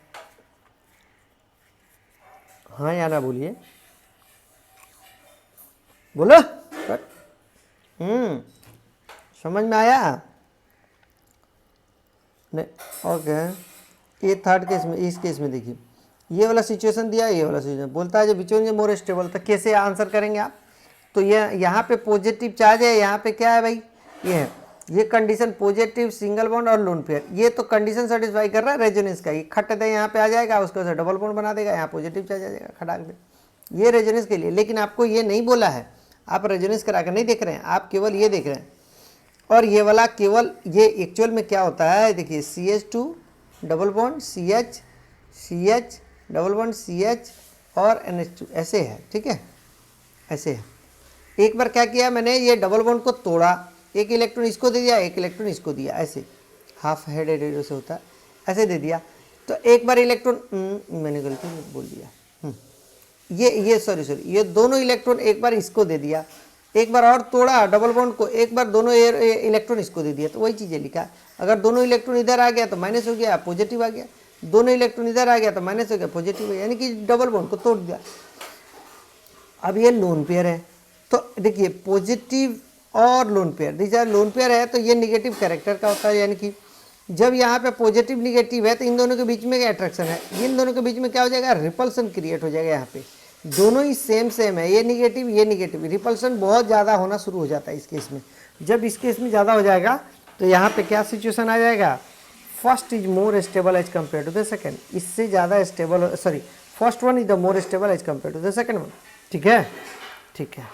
S1: हाँ या ना बोलिए, बोलो। समझ में आया नहीं, ओके। ये थर्ड केस में, इस केस में देखिए ये वाला सिचुएशन दिया, ये वाला सिचुएशन बोलता है जो which one is more stable, तो कैसे आंसर करेंगे आप। तो ये यहाँ पे पॉजिटिव चार्ज है, यहाँ पे क्या है भाई, ये है, ये कंडीशन पॉजिटिव सिंगल बॉन्ड और लोन पेयर, ये तो कंडीशन सेटिस्फाई कर रहा है रेजोनेंस का, ये खट दे यहाँ पे आ जाएगा, उसके बाद डबल बॉन्ड बना देगा, यहाँ पॉजिटिव चार्ज आ जाएगा, खटाक दे, ये रेजोनेंस के लिए। लेकिन आपको ये नहीं बोला है, आप रेजोनेंस करा कर नहीं देख रहे हैं, आप केवल ये देख रहे हैं। और ये वाला केवल ये एक्चुअल में क्या होता है, देखिए CH2 double bond CH double bond CH और NH2 ऐसे है, ठीक है, ऐसे है। एक बार क्या किया मैंने, ये डबल बॉन्ड को तोड़ा, एक इलेक्ट्रॉन इसको दे दिया, एक इलेक्ट्रॉन इसको दिया, ऐसे हाफ हेड रेडियो से होता है, ऐसे दे दिया। तो एक बार इलेक्ट्रॉन मैंने गलती बोल दिया, ये सॉरी ये दोनों इलेक्ट्रॉन एक बार इसको दे दिया, एक बार और तोड़ा डबल बॉन्ड को, एक बार दोनों इलेक्ट्रॉन इसको दे दिया, तो वही चीज़ें लिखा है। अगर दोनों इलेक्ट्रॉन इधर आ गया तो माइनस हो गया, पॉजिटिव आ गया, दोनों इलेक्ट्रॉन इधर आ गया तो माइनस हो गया, पॉजिटिव हो गया, यानी कि डबल बॉन्ड को तोड़ दिया। अब ये लोन पेयर है, तो देखिए पॉजिटिव और लोन पेयर, देखिए लोन पेयर है तो ये निगेटिव कैरेक्टर का होता है, यानी कि जब यहाँ पे पॉजिटिव निगेटिव है तो इन दोनों के बीच में क्या अट्रैक्शन है, इन दोनों के बीच में क्या हो जाएगा, रिपल्सन क्रिएट हो जाएगा। यहाँ पे दोनों ही सेम है, ये निगेटिव, रिपल्सन बहुत ज़्यादा होना शुरू हो जाता है इस केस में। जब इस केस में ज़्यादा हो जाएगा तो यहाँ पे क्या सिचुएशन आ जाएगा, first is more stable as compare to the second, इससे ज़्यादा stable, sorry first one is the more stable as compare to the second one. ठीक है,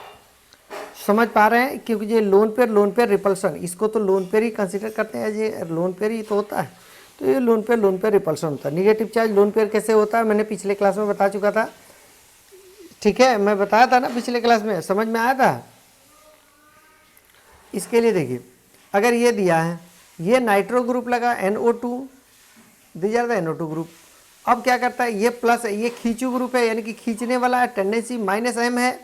S1: समझ पा रहे हैं, क्योंकि ये लोन पेयर रिपल्सन, इसको तो लोन पेयर ही कंसिडर करते हैं, ये लोन पेयर ही तो होता है, तो ये लोन पेयर रिपल्सन होता है। निगेटिव चार्ज लोन पेयर कैसे होता है मैंने पिछले क्लास में बता चुका था, ठीक है, मैं बताया था ना पिछले क्लास में, समझ में आया था। इसके लिए देखिए, अगर ये दिया है, ये नाइट्रो ग्रुप लगा NO2, these are the NO2 group. अब क्या करता है, ये प्लस है, ये खींचू ग्रुप है, यानी कि खींचने वाला है, टेंडेंसी -m है,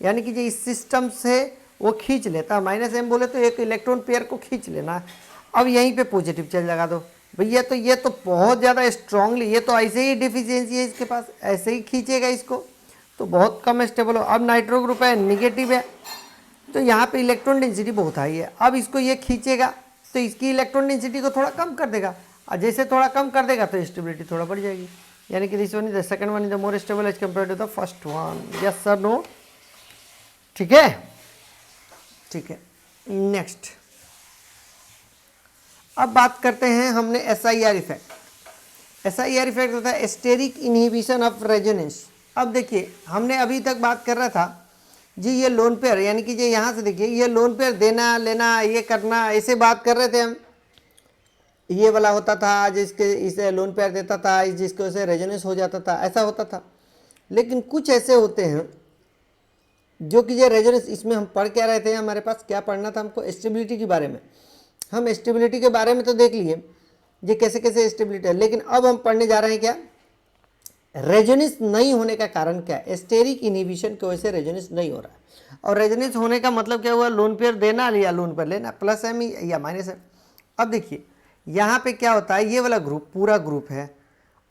S1: यानी कि जो इस सिस्टम से वो खींच लेता है, -m बोले तो एक इलेक्ट्रॉन पेयर को खींच लेना। अब यहीं पे पॉजिटिव चार्ज लगा दो भैया, तो ये तो बहुत ज़्यादा स्ट्रांगली, ये तो ऐसे ही डिफिशियंसी है इसके पास, ऐसे ही खींचेगा इसको, तो बहुत कम स्टेबल हो। अब नाइट्रो ग्रुप है, निगेटिव है, तो यहाँ पे इलेक्ट्रॉन डेंसिटी बहुत हाई है, अब इसको ये खींचेगा तो इसकी इलेक्ट्रॉन डेंसिटी को थोड़ा कम कर देगा, और जैसे थोड़ा कम कर देगा तो स्टेबिलिटी थोड़ा बढ़ जाएगी, यानी कि this one is the second one is the more stable as compare to the first one. Yes sir, no? ठीक है, नेक्स्ट अब बात करते हैं हमने SIR इफेक्ट। SIR इफेक्ट होता है स्टेरिक इनहिबिशन ऑफ रेजोनेंस। अब देखिए, हमने अभी तक बात कर रहा था जी, ये लोन पेयर, यानी कि ये यहाँ से देखिए, ये लोन पेयर देना लेना, ये करना, ऐसे बात कर रहे थे हम, ये वाला होता था जिसके इसे लोन पेयर देता था, जिसके वजह से रेजोनेंस हो जाता था, ऐसा होता था। लेकिन कुछ ऐसे होते हैं जो कि ये रेजोनेंस, इसमें हम पढ़ क्या रहे थे, हमारे पास क्या पढ़ना था हमको, स्टेबिलिटी के बारे में। हम स्टेबिलिटी के बारे में तो देख लिए ये कैसे कैसे स्टेबिलिटी है, लेकिन अब हम पढ़ने जा रहे हैं क्या, रेजोनेंस नहीं होने का कारण क्या है। स्टेरिक इनहिबिशन की वजह से रेजोनेंस नहीं हो रहा है, और रेजोनेंस होने का मतलब क्या हुआ, लोन पेयर देना या लोन पेयर लेना, +m या -m। अब देखिए यहाँ पे क्या होता है, ये वाला ग्रुप पूरा ग्रुप है,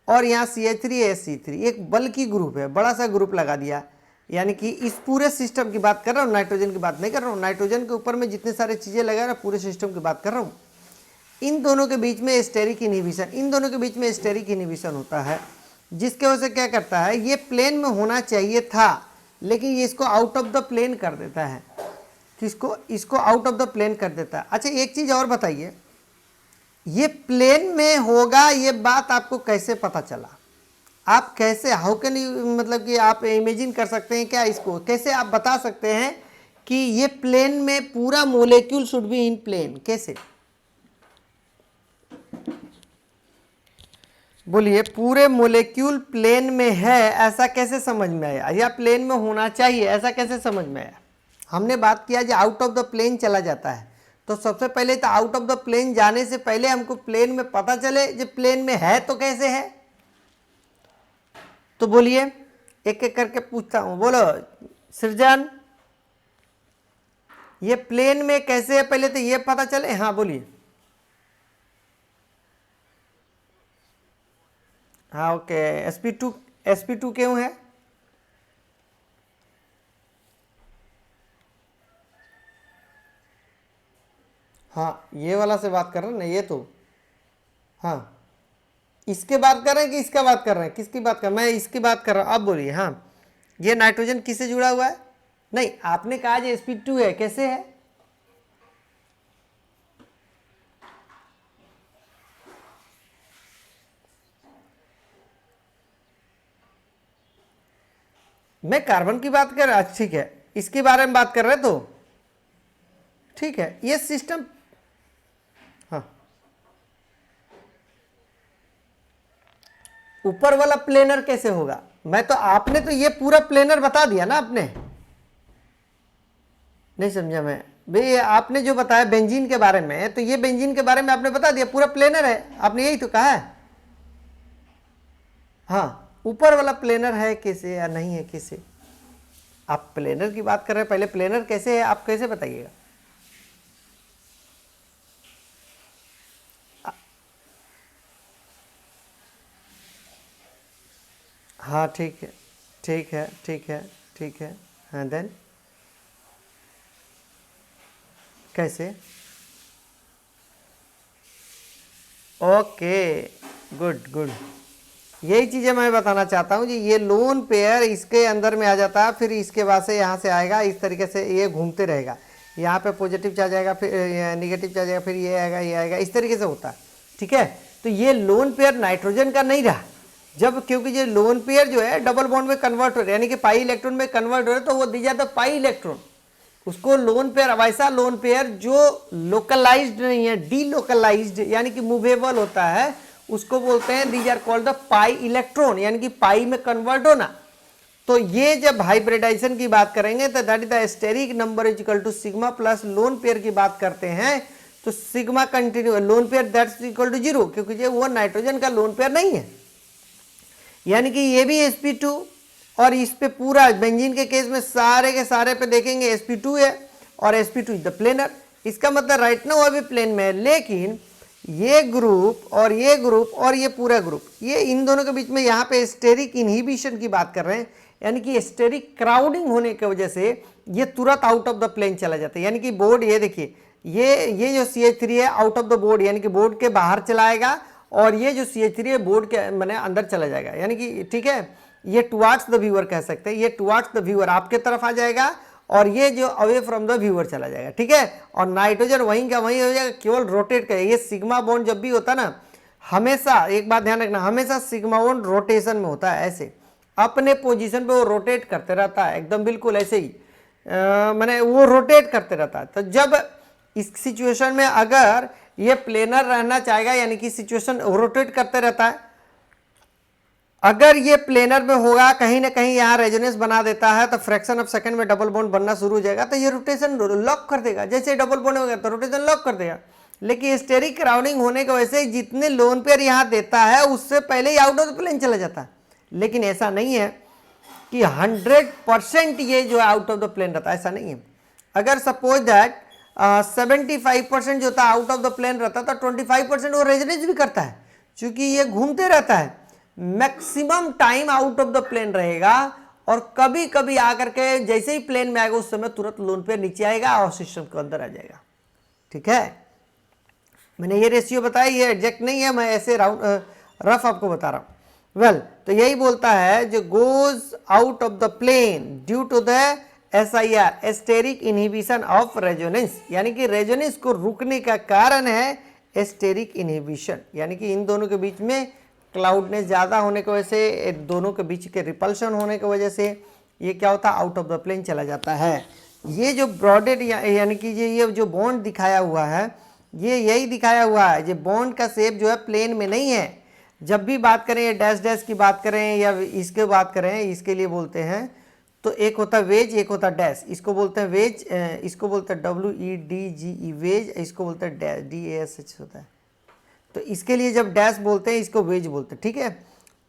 S1: और यहाँ CH3SC3 एक बल्कि ग्रुप है, बड़ा सा ग्रुप लगा दिया, यानी कि इस पूरे सिस्टम की बात कर रहा हूँ, नाइट्रोजन की बात नहीं कर रहा हूँ, नाइट्रोजन के ऊपर में जितने सारे चीज़ें लगा रहा, पूरे सिस्टम की बात कर रहा हूँ। इन दोनों के बीच में स्टेरिक इनहिबिशन, इन दोनों के बीच में स्टेरिक इनहिबिशन होता है, जिसके वजह से क्या करता है, ये प्लेन में होना चाहिए था, लेकिन ये इसको आउट ऑफ द प्लेन कर देता है, किसको, इसको आउट ऑफ द प्लेन कर देता है। अच्छा एक चीज़ और बताइए, ये प्लेन में होगा, ये बात आपको कैसे पता चला, आप कैसे, हाउ कैन यू, मतलब कि आप इमेजिन कर सकते हैं क्या, इसको कैसे आप बता सकते हैं कि ये प्लेन में पूरा molecule should be in plane, कैसे बोलिए, पूरे मोलेक्यूल प्लेन में है ऐसा कैसे समझ में आया, या प्लेन में होना चाहिए ऐसा कैसे समझ में आया। हमने बात किया जो आउट ऑफ द प्लेन चला जाता है, तो सबसे पहले तो आउट ऑफ द प्लेन जाने से पहले हमको प्लेन में पता चले जो प्लेन में है तो कैसे है। तो बोलिए, एक एक करके पूछता हूं, बोलो सृजन, ये प्लेन में कैसे है पहले तो ये पता चले। हाँ बोलिए। हाँ ओके, sp2 क्यों है, हाँ ये वाला से बात कर रहे हैं ना, ये तो हाँ इसके बात कर रहे हैं कि इसका बात कर रहे हैं, किसकी बात कर, मैं इसकी बात कर रहा हूँ। अब बोलिए, हाँ ये नाइट्रोजन किससे जुड़ा हुआ है, नहीं आपने कहा जो sp2 है, कैसे है, मैं कार्बन की बात कर रहा, ठीक है इसके बारे में बात कर रहे तो ठीक है, ये सिस्टम, हाँ ऊपर वाला प्लेनर कैसे होगा, मैं तो, आपने तो ये पूरा प्लेनर बता दिया ना, आपने नहीं समझा मैं भाई, आपने जो बताया बेंजीन के बारे में, तो ये बेंजीन के बारे में आपने बता दिया, पूरा प्लेनर है, आपने यही तो कहा है। हाँ ऊपर वाला प्लेनर है कैसे या नहीं है कैसे? आप प्लेनर की बात कर रहे हैं, पहले प्लेनर कैसे है आप कैसे बताइएगा? हाँ ठीक है ठीक है ठीक है ठीक है। हाँ देन कैसे? ओके गुड गुड, यही चीज़ें मैं बताना चाहता हूँ जी। ये लोन पेयर इसके अंदर में आ जाता है, फिर इसके बाद से यहाँ से आएगा, इस तरीके से ये घूमते रहेगा। यहाँ पे पॉजिटिव चार्ज आएगा, फिर निगेटिव चार्ज आएगा, फिर ये आएगा, ये आएगा, इस तरीके से होता है। ठीक है, तो ये लोन पेयर नाइट्रोजन का नहीं रहा जब, क्योंकि ये लोन पेयर जो है डबल बॉन्ड में कन्वर्ट हो रहा है, यानी कि पाई इलेक्ट्रॉन में कन्वर्ट हो रहा है, तो वो दी जाता है पाई इलेक्ट्रॉन। उसको लोन पेयर, वैसा लोन पेयर जो लोकलाइज्ड नहीं है, डीलोकलाइज्ड यानी कि मूवेबल होता है, उसको बोलते हैं these are called the pi electron, यानी कि पाई में कन्वर्ट होना। तो ये जब हाइब्रिडाइजेशन की बात करेंगे तो that is the steric number is equal to sigma plus lone pair की बात करते हैं तो sigma continue, lone pair that's equal to 0, क्योंकि ये वो नाइट्रोजन का लोन पेयर नहीं है। यानी कि ये भी sp2 और इस पे पूरा बेंजीन के केस में सारे के सारे पे देखेंगे sp2 है और sp2 इज द प्लेनर। इसका मतलब राइट नाउ अभी प्लेन में है, लेकिन ये ग्रुप और ये ग्रुप और ये पूरा ग्रुप, ये इन दोनों के बीच में यहाँ पे स्टेरिक इनहिबिशन की बात कर रहे हैं, यानी कि स्टेरिक क्राउडिंग होने की वजह से ये तुरंत आउट ऑफ द प्लेन चला जाता है। यानी कि बोर्ड, ये देखिए, ये जो CH3 है आउट ऑफ द बोर्ड, यानी कि बोर्ड के बाहर चला आएगा, और ये जो CH3 है बोर्ड के मैंने अंदर चला जाएगा। यानी कि ठीक है, ये टुवार्ड्स द व्यूअर कह सकते हैं, ये टुवार्ड्स द व्यूअर आपके तरफ आ जाएगा, और ये जो अवे फ्रॉम द व्यूअर चला जाएगा। ठीक है, और नाइट्रोजन वहीं का वहीं हो जाएगा, केवल रोटेट करेगा। ये सिग्मा बॉन्ड जब भी होता है ना, हमेशा एक बात ध्यान रखना, हमेशा सिग्मा बॉन्ड रोटेशन में होता है, ऐसे अपने पोजीशन पे वो रोटेट करते रहता है, एकदम बिल्कुल ऐसे ही मैंने वो रोटेट करते रहता है। तो जब इस सिचुएशन में अगर ये प्लेनर रहना चाहेगा, यानी कि सिचुएशन रोटेट करते रहता है, अगर ये प्लेनर में होगा, कहीं ना कहीं यहाँ रेजोनेंस बना देता है, तो फ्रैक्शन ऑफ सेकंड में डबल बॉन्ड बनना शुरू हो जाएगा, तो ये रोटेशन लॉक कर देगा। जैसे डबल बॉन्ड हो गया तो रोटेशन लॉक कर देगा। लेकिन स्टेरिक क्राउडिंग होने की वजह से जितने लोन पेयर यहाँ देता है उससे पहले ही आउट ऑफ द प्लेन चला जाता है। लेकिन ऐसा नहीं है कि 100% ये जो आउट ऑफ द प्लेन रहता है, ऐसा नहीं है। अगर सपोज दैट 75% जो था आउट ऑफ द प्लेन रहता है, तो 25% वो रेजोनेंस भी करता है, क्योंकि ये घूमते रहता है। Maximum time out of the plane रहेगा, और कभी कभी आकर के जैसे ही प्लेन में आएगा उस समय तुरंत लोन पेयर नीचे आएगा और सिस्टम के अंदर आ जाएगा। ठीक है, मैंने ये रेशियो बताया, ये एग्जैक्ट नहीं है, मैं ऐसे राउंड रफ आपको बता रहा हूं। वेल, तो यही बोलता है जो goes out of the plane due to the SIR, steric inhibition of resonance, यानी कि रेजोनेंस को रुकने का कारण है स्टेरिक इनहिबिशन, यानी कि इन दोनों के बीच में क्लाउडनेस ज़्यादा होने की वजह से, दोनों के बीच के रिपल्शन होने की वजह से ये क्या होता है, आउट ऑफ द प्लेन चला जाता है। ये जो ब्रॉडेड यानी कि ये जो बॉन्ड दिखाया हुआ है, ये यही दिखाया हुआ है, ये बॉन्ड का शेप जो है प्लेन में नहीं है। जब भी बात करें, ये डैश डैश की बात करें या इसके बात करें, इसके लिए बोलते हैं तो एक होता है वेज, एक होता है डैश, इसको बोलते हैं वेज, इसको बोलते हैं WEDGE वेज, इसको बोलते हैं डैश DASH होता है। तो इसके लिए जब डैश बोलते हैं इसको वेज बोलते हैं। ठीक है,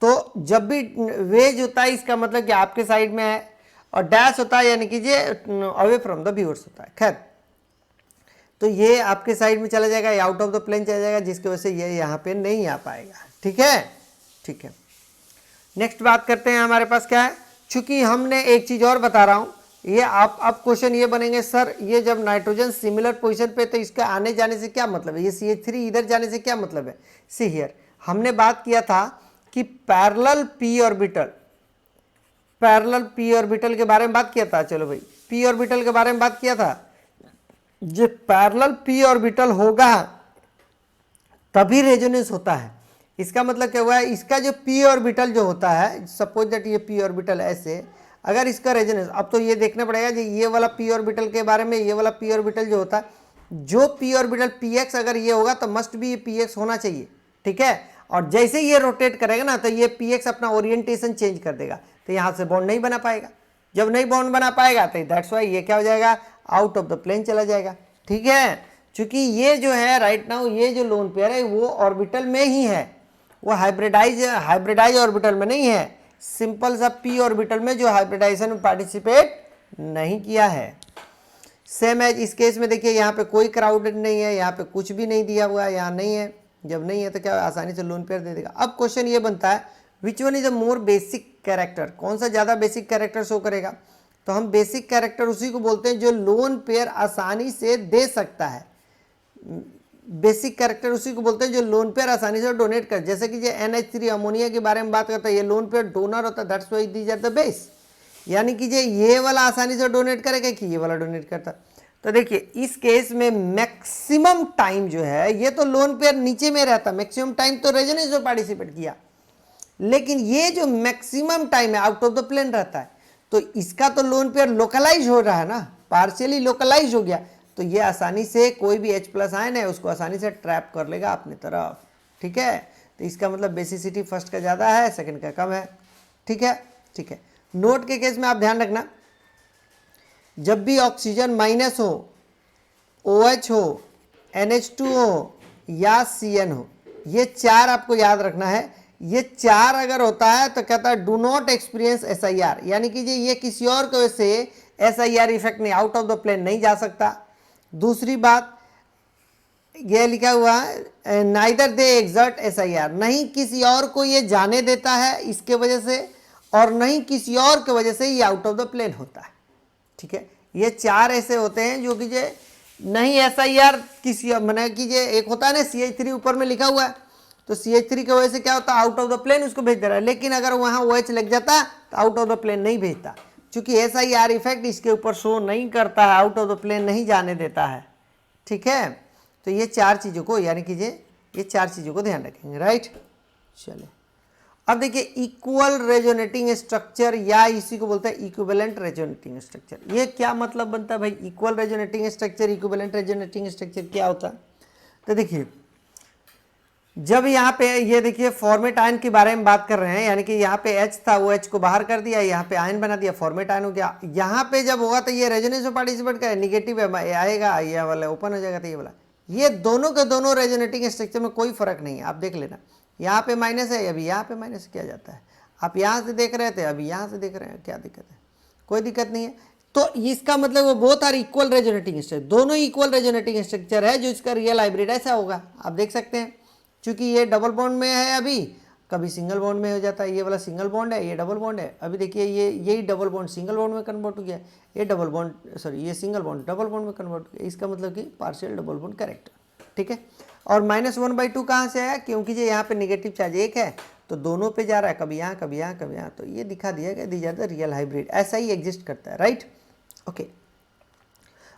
S1: तो जब भी वेज होता है इसका मतलब कि आपके साइड में है, और डैश होता है यानी कि ये अवे फ्रॉम द व्यूअर्स होता है। खैर, तो ये आपके साइड में चला जाएगा, ये आउट ऑफ द प्लेन चला जाएगा, जिसकी वजह से ये यहाँ पे नहीं आ पाएगा। ठीक है, ठीक है। नेक्स्ट बात करते हैं, हमारे पास क्या है, चूंकि हमने एक चीज़ और बता रहा हूँ, ये आप अब क्वेश्चन ये बनेंगे, सर ये जब नाइट्रोजन सिमिलर पोजीशन पे तो इसका आने जाने से क्या मतलब है, ये CH3 इधर जाने से क्या मतलब है। सी हियर, हमने बात किया था कि पैरेलल p ऑर्बिटल के बारे में बात किया था। चलो भाई, p ऑर्बिटल के बारे में बात किया था। जब पैरेलल p ऑर्बिटल होगा तभी रेजोनेंस होता है। इसका मतलब क्या हुआ है, इसका जो p ऑर्बिटल जो होता है, सपोज दैट ये p ऑर्बिटल ऐसे, अगर इसका रेजोनेंस, अब तो ये देखना पड़ेगा कि ये वाला p ऑर्बिटल के बारे में, ये वाला p ऑर्बिटल जो होता है, जो p ऑर्बिटल px अगर ये होगा तो मस्ट भी ये px होना चाहिए। ठीक है, और जैसे ये रोटेट करेगा ना तो ये px अपना ओरिएंटेशन चेंज कर देगा, तो यहाँ से बॉन्ड नहीं बना पाएगा। जब नहीं बॉन्ड बना पाएगा तो दैट्स वाई ये क्या हो जाएगा, आउट ऑफ द प्लेन चला जाएगा। ठीक है, क्योंकि ये जो है राइट नाउ, ये जो लोन पेयर है वो ऑर्बिटल में ही है, वो हाइब्रिडाइज ऑर्बिटल में नहीं है, सिंपल सा p ऑर्बिटल में जो हाइब्रिडाइजेशन में पार्टिसिपेट नहीं किया है। सेम एज इस केस में देखिए यहाँ पे कोई क्राउडेड नहीं है, यहाँ पे कुछ भी नहीं दिया हुआ है, यहाँ नहीं है। जब नहीं है तो क्या आसानी से लोन पेयर दे देगा। अब क्वेश्चन ये बनता है विच one is a more basic character, कौन सा ज़्यादा बेसिक कैरेक्टर शो करेगा। तो हम बेसिक कैरेक्टर उसी को बोलते हैं जो लोन पेयर आसानी से दे सकता है। बेसिक कैरेक्टर उसी को बोलते हैं जो लोन पेयर आसानी से डोनेट कर, जैसे कि ये NH3 अमोनिया के बारे में बात करता है, ये लोन पेयर डोनर होता है, that's why these are the base. यानी कि ये वाला आसानी से डोनेट करेगा कि ये वाला डोनेट करता। तो देखिए इस केस में मैक्सिमम टाइम जो है ये तो लोन पेयर नीचे में रहता, मैक्सिमम टाइम तो रेजोनेंस में पार्टिसिपेट किया, लेकिन ये जो मैक्सिमम टाइम है आउट ऑफ द प्लेन रहता है। तो इसका तो लोन पेयर लोकलाइज हो रहा है ना, पार्शियली लोकलाइज हो गया, तो ये आसानी से कोई भी H+ आयन है उसको आसानी से ट्रैप कर लेगा अपनी तरफ। ठीक है, तो इसका मतलब बेसिसिटी फर्स्ट का ज़्यादा है, सेकंड का कम है। ठीक है, ठीक है। नोट के केस में आप ध्यान रखना, जब भी ऑक्सीजन माइनस हो, OH हो, NH2 हो या CN हो, ये चार आपको याद रखना है। ये चार अगर होता है तो कहता है डू नॉट एक्सपीरियंस SIR, यानी कि ये किसी और की वजह से SIR इफेक्ट नहीं, आउट ऑफ द प्लेन नहीं जा सकता। दूसरी बात ये लिखा हुआ है नाइदर दे एग्जर्ट SIR, नहीं किसी और को ये जाने देता है इसके वजह से, और नहीं किसी और के वजह से ये आउट ऑफ द प्लेन होता है। ठीक है, ये चार ऐसे होते हैं जो कि ये नहीं SIR किसी मैंने कि ये एक होता है ना CH3 ऊपर में लिखा हुआ है, तो CH3 की वजह से क्या होता है आउट ऑफ द प्लेन उसको भेज दे रहा है, लेकिन अगर वहाँ OH लग जाता तो आउट ऑफ द प्लेन नहीं भेजता, क्योंकि SIR इफेक्ट इसके ऊपर शो नहीं करता है, आउट ऑफ द प्लेन नहीं जाने देता है। ठीक है, तो ये चार चीज़ों को यानी कि ये चार चीज़ों को ध्यान रखेंगे। राइट, चलिए अब देखिए इक्वल रेजोनेटिंग स्ट्रक्चर या इसी को बोलते हैं इक्विवेलेंट रेजोनेटिंग स्ट्रक्चर। ये क्या मतलब बनता है भाई, equal resonating structure, equivalent resonating structure क्या होता है। तो देखिए जब यहाँ पे ये देखिए फॉर्मेट आयन के बारे में बात कर रहे हैं, यानी कि यहाँ पे H था वो H को बाहर कर दिया, यहाँ पे आयन बना दिया, फॉर्मेट आयन हो गया। यहाँ पे जब होगा तो ये रेजोनेंस में पार्टिसिपेट करे, निगेटिव आएगा, ये वाला ओपन हो जाएगा, तो ये वाला, ये दोनों के दोनों रेजोनेटिंग स्ट्रक्चर में कोई फर्क नहीं है। आप देख लेना, यहाँ पे माइनस है, अभी यहाँ पे माइनस किया जाता है, आप यहाँ से देख रहे थे अभी यहाँ से देख रहे हैं, क्या दिक्कत है, कोई दिक्कत नहीं है। तो इसका मतलब वो both are equal resonating structure, दोनों इक्वल रेजोनेटिंग स्ट्रक्चर है, जो इसका रियल हाइब्रिड ऐसा होगा। आप देख सकते हैं क्योंकि ये डबल बॉन्ड में है, अभी कभी सिंगल बॉन्ड में हो जाता है, ये वाला सिंगल बॉन्ड है, ये डबल बॉन्ड है। अभी देखिए ये यही डबल बॉन्ड सिंगल बॉन्ड में कन्वर्ट हो गया, ये डबल बॉन्ड सॉरी ये सिंगल बॉन्ड डबल बॉन्ड में कन्वर्ट हो गया, इसका मतलब कि पार्शियल डबल बॉन्ड करेक्ट। ठीक है, और -1/2 कहाँ से आया, क्योंकि ये यहाँ पे निगेटिव चार्ज एक है तो दोनों पे जा रहा है, कभी यहाँ कभी यहाँ कभी यहाँ, तो ये दिखा दिया गया दी जाता है रियल हाइब्रिड, ऐसा ही एग्जिस्ट करता है। Right, okay.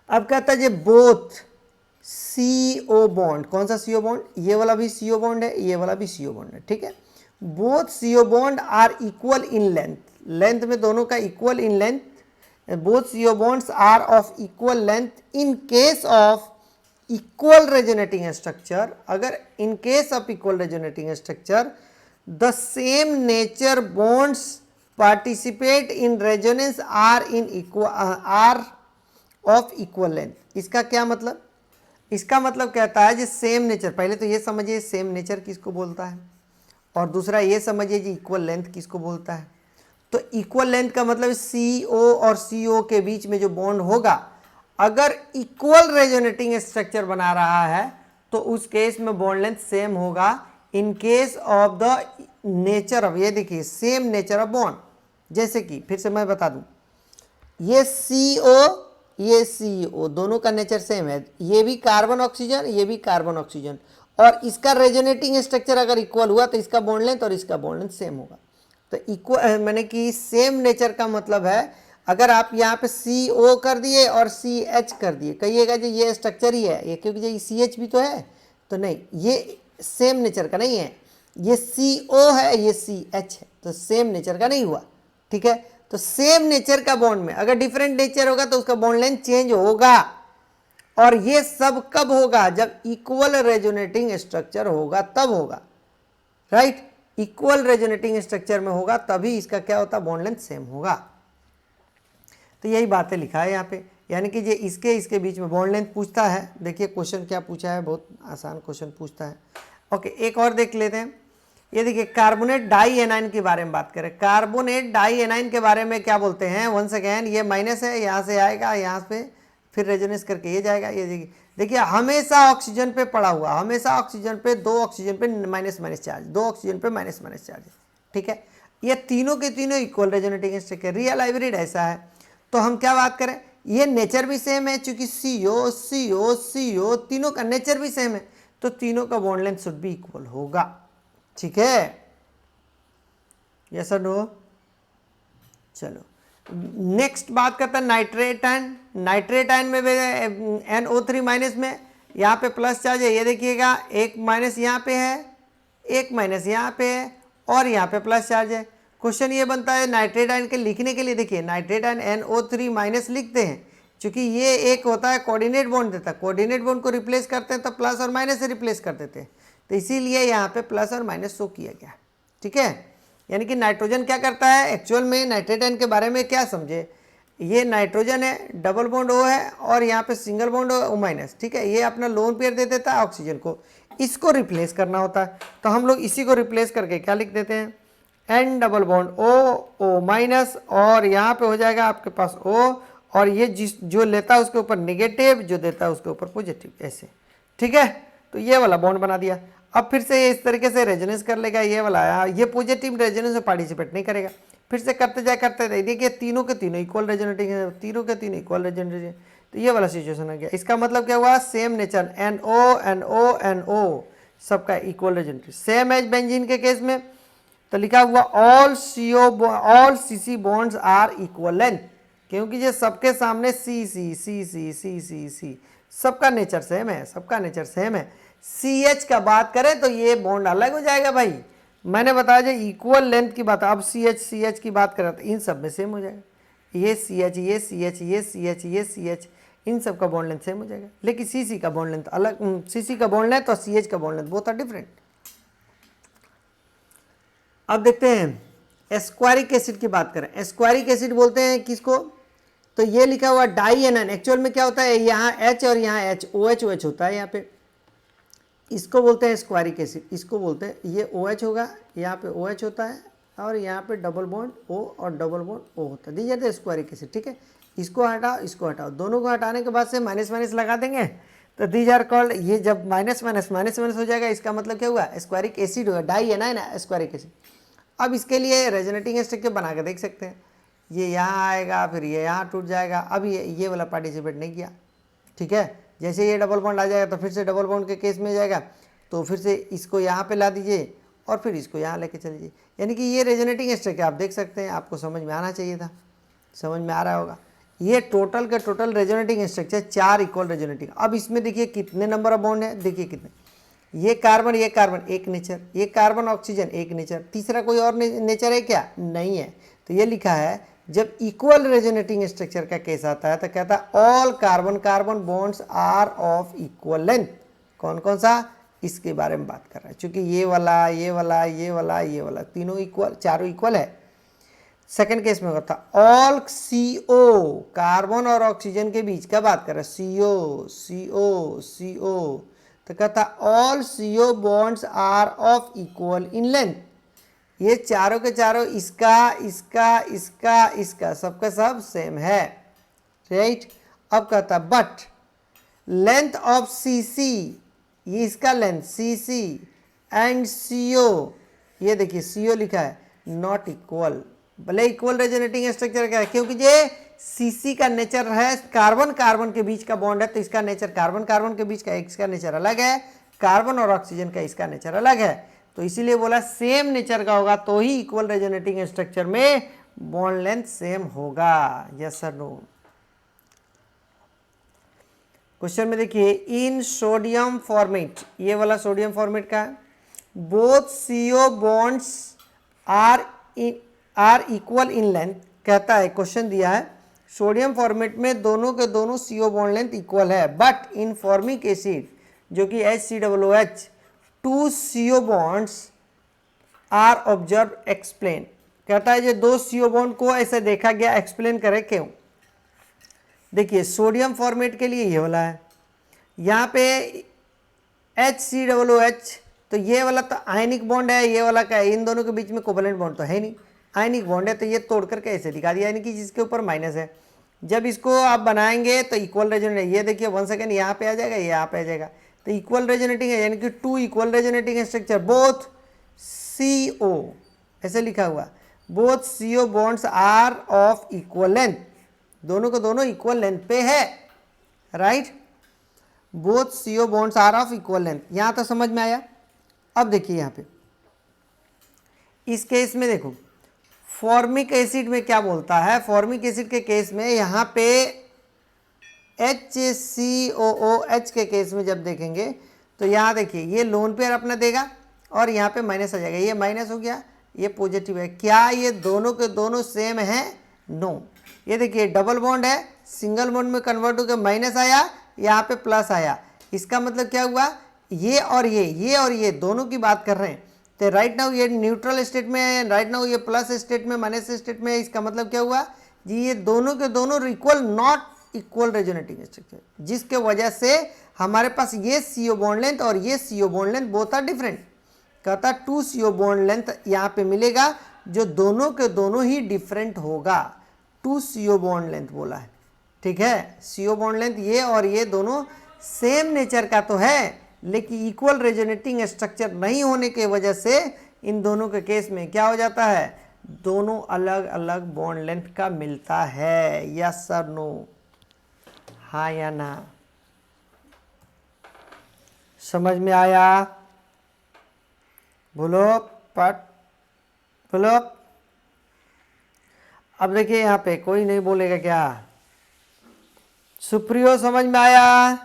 S1: अब कहता है ये बोथ CO बॉन्ड, कौन सा CO बॉन्ड, ये वाला भी CO बॉन्ड है, ये वाला भी CO बॉन्ड है। ठीक है, both CO bond are equal in length, length में दोनों का equal in length, both CO bonds are of equal length in case of equal resonating structure. अगर in case of equal resonating structure the same nature bonds participate in resonance are in equal are of equal length. इसका क्या मतलब, इसका मतलब कहता है जी same nature, पहले तो ये समझिए सेम नेचर किसको बोलता है, और दूसरा ये समझिए जी इक्वल लेंथ किसको बोलता है। तो इक्वल लेंथ का मतलब CO और CO के बीच में जो बॉन्ड होगा, अगर इक्वल रेजोनेटिंग स्ट्रक्चर बना रहा है तो उस केस में बॉन्ड लेंथ सेम होगा इन case of the nature of, ये देखिए सेम नेचर ऑफ बॉन्ड। जैसे कि फिर से मैं बता दूं, ये CO ये CO दोनों का नेचर सेम है, ये भी कार्बन ऑक्सीजन ये भी कार्बन ऑक्सीजन, और इसका रेजोनेटिंग स्ट्रक्चर अगर इक्वल हुआ तो इसका बॉन्ड लेंथ और इसका बॉन्ड लेंथ सेम होगा। तो इक्वल मैंने कि सेम नेचर का मतलब है, अगर आप यहाँ पे CO कर दिए और CH कर दिए, कहिएगा जी ये स्ट्रक्चर ही है ये, क्योंकि ये CH भी तो है, तो नहीं ये सेम नेचर का नहीं है, ये CO है ये CH है, तो सेम नेचर का नहीं हुआ। ठीक है, तो सेम नेचर का बॉन्ड में अगर डिफरेंट नेचर होगा तो उसका बॉन्ड लेंथ चेंज होगा, और ये सब कब होगा, जब इक्वल रेजोनेटिंग स्ट्रक्चर होगा तब होगा। राइट, इक्वल रेजोनेटिंग स्ट्रक्चर में होगा तभी इसका क्या होता, बॉन्ड लेंथ सेम होगा। तो यही बातें लिखा है यहाँ पे, यानी कि ये इसके बीच में बॉन्ड लेंथ पूछता है। देखिए क्वेश्चन क्या पूछा है, बहुत आसान क्वेश्चन पूछता है। ओके, एक और देख लेते हैं, ये देखिए कार्बोनेट डाई एनाइन के बारे में बात करें। कार्बोनेट डाई एनाइन के बारे में क्या बोलते हैं, वंस अगेन ये माइनस है, यहाँ से आएगा, यहाँ पे फिर रेजोनेंस करके ये जाएगा। ये देखिए हमेशा ऑक्सीजन पे पड़ा हुआ, हमेशा ऑक्सीजन पे, 2 ऑक्सीजन पे माइनस माइनस चार्ज, 2 ऑक्सीजन पे माइनस माइनस चार्ज, ठीक है। ये तीनों के तीनों equal resonating structure. Real hybrid ऐसा है। तो हम क्या बात करें, ये नेचर भी सेम है, चूंकि CO CO CO तीनों का नेचर भी सेम है, तो तीनों का बॉन्ड लेंथ शुड भी इक्वल होगा, ठीक है। यस और नो। चलो नेक्स्ट बात करता है नाइट्रेट आयन। नाइट्रेट आयन में NO3 माइनस में यहाँ पे प्लस चार्ज है, ये देखिएगा, एक माइनस यहाँ पे है, एक माइनस यहाँ पे है, और यहाँ पे प्लस चार्ज है। क्वेश्चन ये बनता है नाइट्रेट आयन के लिखने के लिए, देखिए नाइट्रेट आयन NO3 माइनस लिखते हैं, क्योंकि ये एक होता है कोऑर्डिनेट बॉन्ड देता है, कोऑर्डिनेट बॉन्ड को रिप्लेस करते हैं तो प्लस और माइनस से रिप्लेस कर देते हैं, तो इसीलिए यहाँ पे प्लस और माइनस शो किया गया, ठीक है। यानी कि नाइट्रोजन क्या करता है, एक्चुअल में नाइट्रेट आयन के बारे में क्या समझे, ये नाइट्रोजन है, डबल बॉन्ड O है, और यहाँ पे सिंगल बॉन्ड O माइनस, ठीक है। ये अपना लोन पेयर दे देता है ऑक्सीजन को, इसको रिप्लेस करना होता है, तो हम लोग इसी को रिप्लेस करके क्या लिख देते हैं, N double bond O minus, और यहाँ पे हो जाएगा आपके पास O, और ये जो लेता है उसके ऊपर नेगेटिव, जो देता है उसके ऊपर पॉजिटिव, ऐसे, ठीक है। तो ये वाला बॉन्ड बना दिया। अब फिर से इस तरीके से रेजोनेंस कर लेगा, ये वाला आया, ये पॉजिटिव रेजोनेंस में पार्टिसिपेट नहीं करेगा, फिर से करते जाए, देखिए तीनों के तीनों इक्वल रेजोनेटिंग है, तीनों के तीनों इक्वल रेजोनेटिंग, तो ये वाला सिचुएशन आ गया। इसका मतलब क्या हुआ, सेम नेचर, NO सबका equal resonating, same as benzene के केस में, तो लिखा हुआ all CC bonds are equal length, क्योंकि ये सबके सामने C सबका नेचर सेम है, सबका नेचर सेम है। CH का बात करें तो ये बॉन्ड अलग हो जाएगा भाई, मैंने बताया जो इक्वल लेंथ की बात, अब CH की बात करें तो इन सब में सेम हो जाएगा, ये CH इन सब का बॉन्ड लेंथ सेम हो जाएगा, लेकिन CC का बॉन्ड लेंथ अलग, CC का बॉन्ड लेंथ और CH का bond length both are different. अब देखते हैं एस्क्वारिक एसिड की बात करें। एस्क्वारिक एसिड बोलते हैं किसको, तो ये लिखा हुआ डाई एनाइन, एक्चुअल में क्या होता है, यहाँ H और यहाँ H, OH होता है यहाँ पे, इसको बोलते हैं एस्क्वारिक एसिड, इसको बोलते हैं, ये OH होगा, यहाँ पे OH होता है, और यहाँ पे डबल बॉन्ड O और डबल बॉन्ड O होता है, दीजिए तो एस्क्वारिक एसिड, ठीक है। इसको हटाओ, इसको हटाओ, दोनों को हटाने के बाद से माइनस माइनस लगा देंगे, तो दीज आर कॉल्ड, ये जब माइनस माइनस माइनस माइनस हो जाएगा, इसका मतलब क्या हुआ, एस्क्वारिक एसिड होगा, डाई एनाइन एस्क्वारिक एसिड। अब इसके लिए रेजोनेटिंग स्ट्रक्चर बना के देख सकते हैं, ये यहाँ आएगा, फिर ये यहाँ टूट जाएगा, अब ये वाला पार्टिसिपेट नहीं किया, ठीक है। जैसे ये डबल बॉन्ड आ जाएगा तो फिर से डबल बॉन्ड के केस में जाएगा, तो फिर से इसको यहाँ पे ला दीजिए और फिर इसको यहाँ लेके चल दीजिए, यानी कि ये रेजोनेटिंग स्ट्रक्चर आप देख सकते हैं, आपको समझ में आना चाहिए था, समझ में आ रहा होगा। ये टोटल का total resonating structure 4 equal resonating. अब इसमें देखिए कितने नंबर ऑफ बॉन्ड है, देखिए कितने, ये कार्बन एक नेचर, ये कार्बन ऑक्सीजन एक नेचर, तीसरा कोई और नेचर है क्या, नहीं है। तो ये लिखा है जब इक्वल रेजोनेटिंग स्ट्रक्चर का केस आता है तो कहता है all carbon carbon bonds are of equal length. कौन कौन सा, इसके बारे में बात कर रहा है, क्योंकि ये वाला ये वाला ये वाला ये वाला तीनों इक्वल, चारों इक्वल है। सेकंड केस में होता ऑल CO, कार्बन और ऑक्सीजन के बीच का बात कर रहा है, CO, तो कहता all CO bonds are of equal in length, ये चारों के चारों इसका सबका सब सेम है, राइट। अब कहता बट लेंथ ऑफ CC, ये इसका लेंथ CC एंड CO, ये देखिए CO लिखा है, नॉट इक्वल। भले इक्वल रेजोनेटिंग स्ट्रक्चर क्या है, क्योंकि ये CC का नेचर है, कार्बन कार्बन के बीच का बॉन्ड है, तो इसका नेचर कार्बन कार्बन के बीच का इसका नेचर अलग है, कार्बन और ऑक्सीजन का इसका नेचर अलग है, तो इसीलिए बोला सेम नेचर का होगा तो ही इक्वल रेजोनेटिंग स्ट्रक्चर में बॉन्ड लेंथ सेम होगा। Yes sir no. क्वेश्चन में देखिए इन सोडियम फॉर्मेट, ये वाला सोडियम फॉर्मेट का है, both CO bonds are equal in length, कहता है क्वेश्चन दिया है सोडियम फॉर्मेट में दोनों के दोनों CO बॉन्ड लेंथ इक्वल है, बट इन फॉर्मिक एसिड जो कि HCOOH 2 CO bonds are observe explain, कहता है ये 2 CO बॉन्ड को ऐसे देखा गया, एक्सप्लेन करें क्यों। देखिए सोडियम फॉर्मेट के लिए ये वाला है, यहाँ पे HCOOH तो ये वाला तो आयनिक बॉन्ड है, ये वाला क्या है, इन दोनों के बीच में कोवेलेंट बॉन्ड तो है नहीं, आयनिक बॉन्ड है, तो ये तोड़ करके ऐसे दिखा दिया, यानी कि जिसके ऊपर माइनस है। जब इसको आप बनाएंगे तो इक्वल रेजोनेटिंग, ये देखिए 1 सेकेंड यहाँ पे आ जाएगा, ये यहाँ पे आ जाएगा, तो इक्वल रेजोनेटिंग है, यानी कि 2 equal resonating structure both CO, ऐसे लिखा हुआ, both CO bonds are of equal length, दोनों को दोनों इक्वल लेंथ पे है, right, both CO bonds are of equal length. यहां तो समझ में आया। अब देखिए यहां पे इस केस में देखो फॉर्मिक एसिड में क्या बोलता है, फॉर्मिक एसिड के केस में यहां पे HCOOH के केस में जब देखेंगे तो यहां देखिए ये लोन पेयर अपना देगा और यहाँ पे माइनस आ जाएगा, ये माइनस हो गया, ये पॉजिटिव है। क्या ये दोनों के दोनों सेम है? नो। ये देखिए डबल बॉन्ड है, सिंगल बॉन्ड में कन्वर्ट होकर माइनस आया, यहाँ पे प्लस आया, इसका मतलब क्या हुआ, ये और ये दोनों की बात कर रहे हैं। तो राइट नाउ ये न्यूट्रल स्टेट में है, राइट नाउ ये प्लस स्टेट में, माइनस स्टेट में है, इसका मतलब क्या हुआ जी, ये दोनों के दोनों equal, not equal resonating structure, जिसके वजह से हमारे पास ये CO बॉन्ड लेंथ और ये CO bond length both are different. कहता 2 CO बॉन्ड लेंथ यहाँ पे मिलेगा जो दोनों के दोनों ही डिफरेंट होगा, 2 CO बॉन्ड लेंथ बोला है, ठीक है। CO बॉन्ड लेंथ ये और ये दोनों सेम नेचर का तो है, लेकिन इक्वल रेजोनेटिंग स्ट्रक्चर नहीं होने के वजह से इन दोनों के केस में क्या हो जाता है, दोनों अलग अलग बॉन्ड लेंथ का मिलता है। यस सर, नो, हाँ या ना, समझ में आया? बोलो पट, बोलो। अब देखिए यहाँ पे कोई नहीं बोलेगा क्या? सुप्रियो समझ में आया?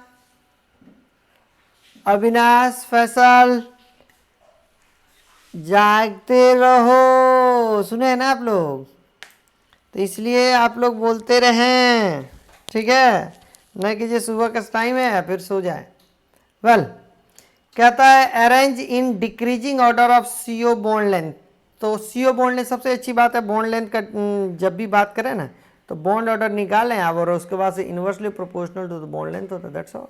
S1: अविनाश, फैसल, जागते रहो, सुने हैं ना आप लोग, तो इसलिए आप लोग बोलते रहें, ठीक है, न कि ये सुबह का टाइम है फिर सो जाए। वेल कहता है arrange in decreasing order of CO bond length. तो CO बॉन्ड लेंथ सबसे अच्छी बात है, बॉन्ड लेंथ का जब भी बात करें ना तो बॉन्ड ऑर्डर निकालें आप और उसके बाद से inversely proportional to the bond length होता है, दैट्स ऑल,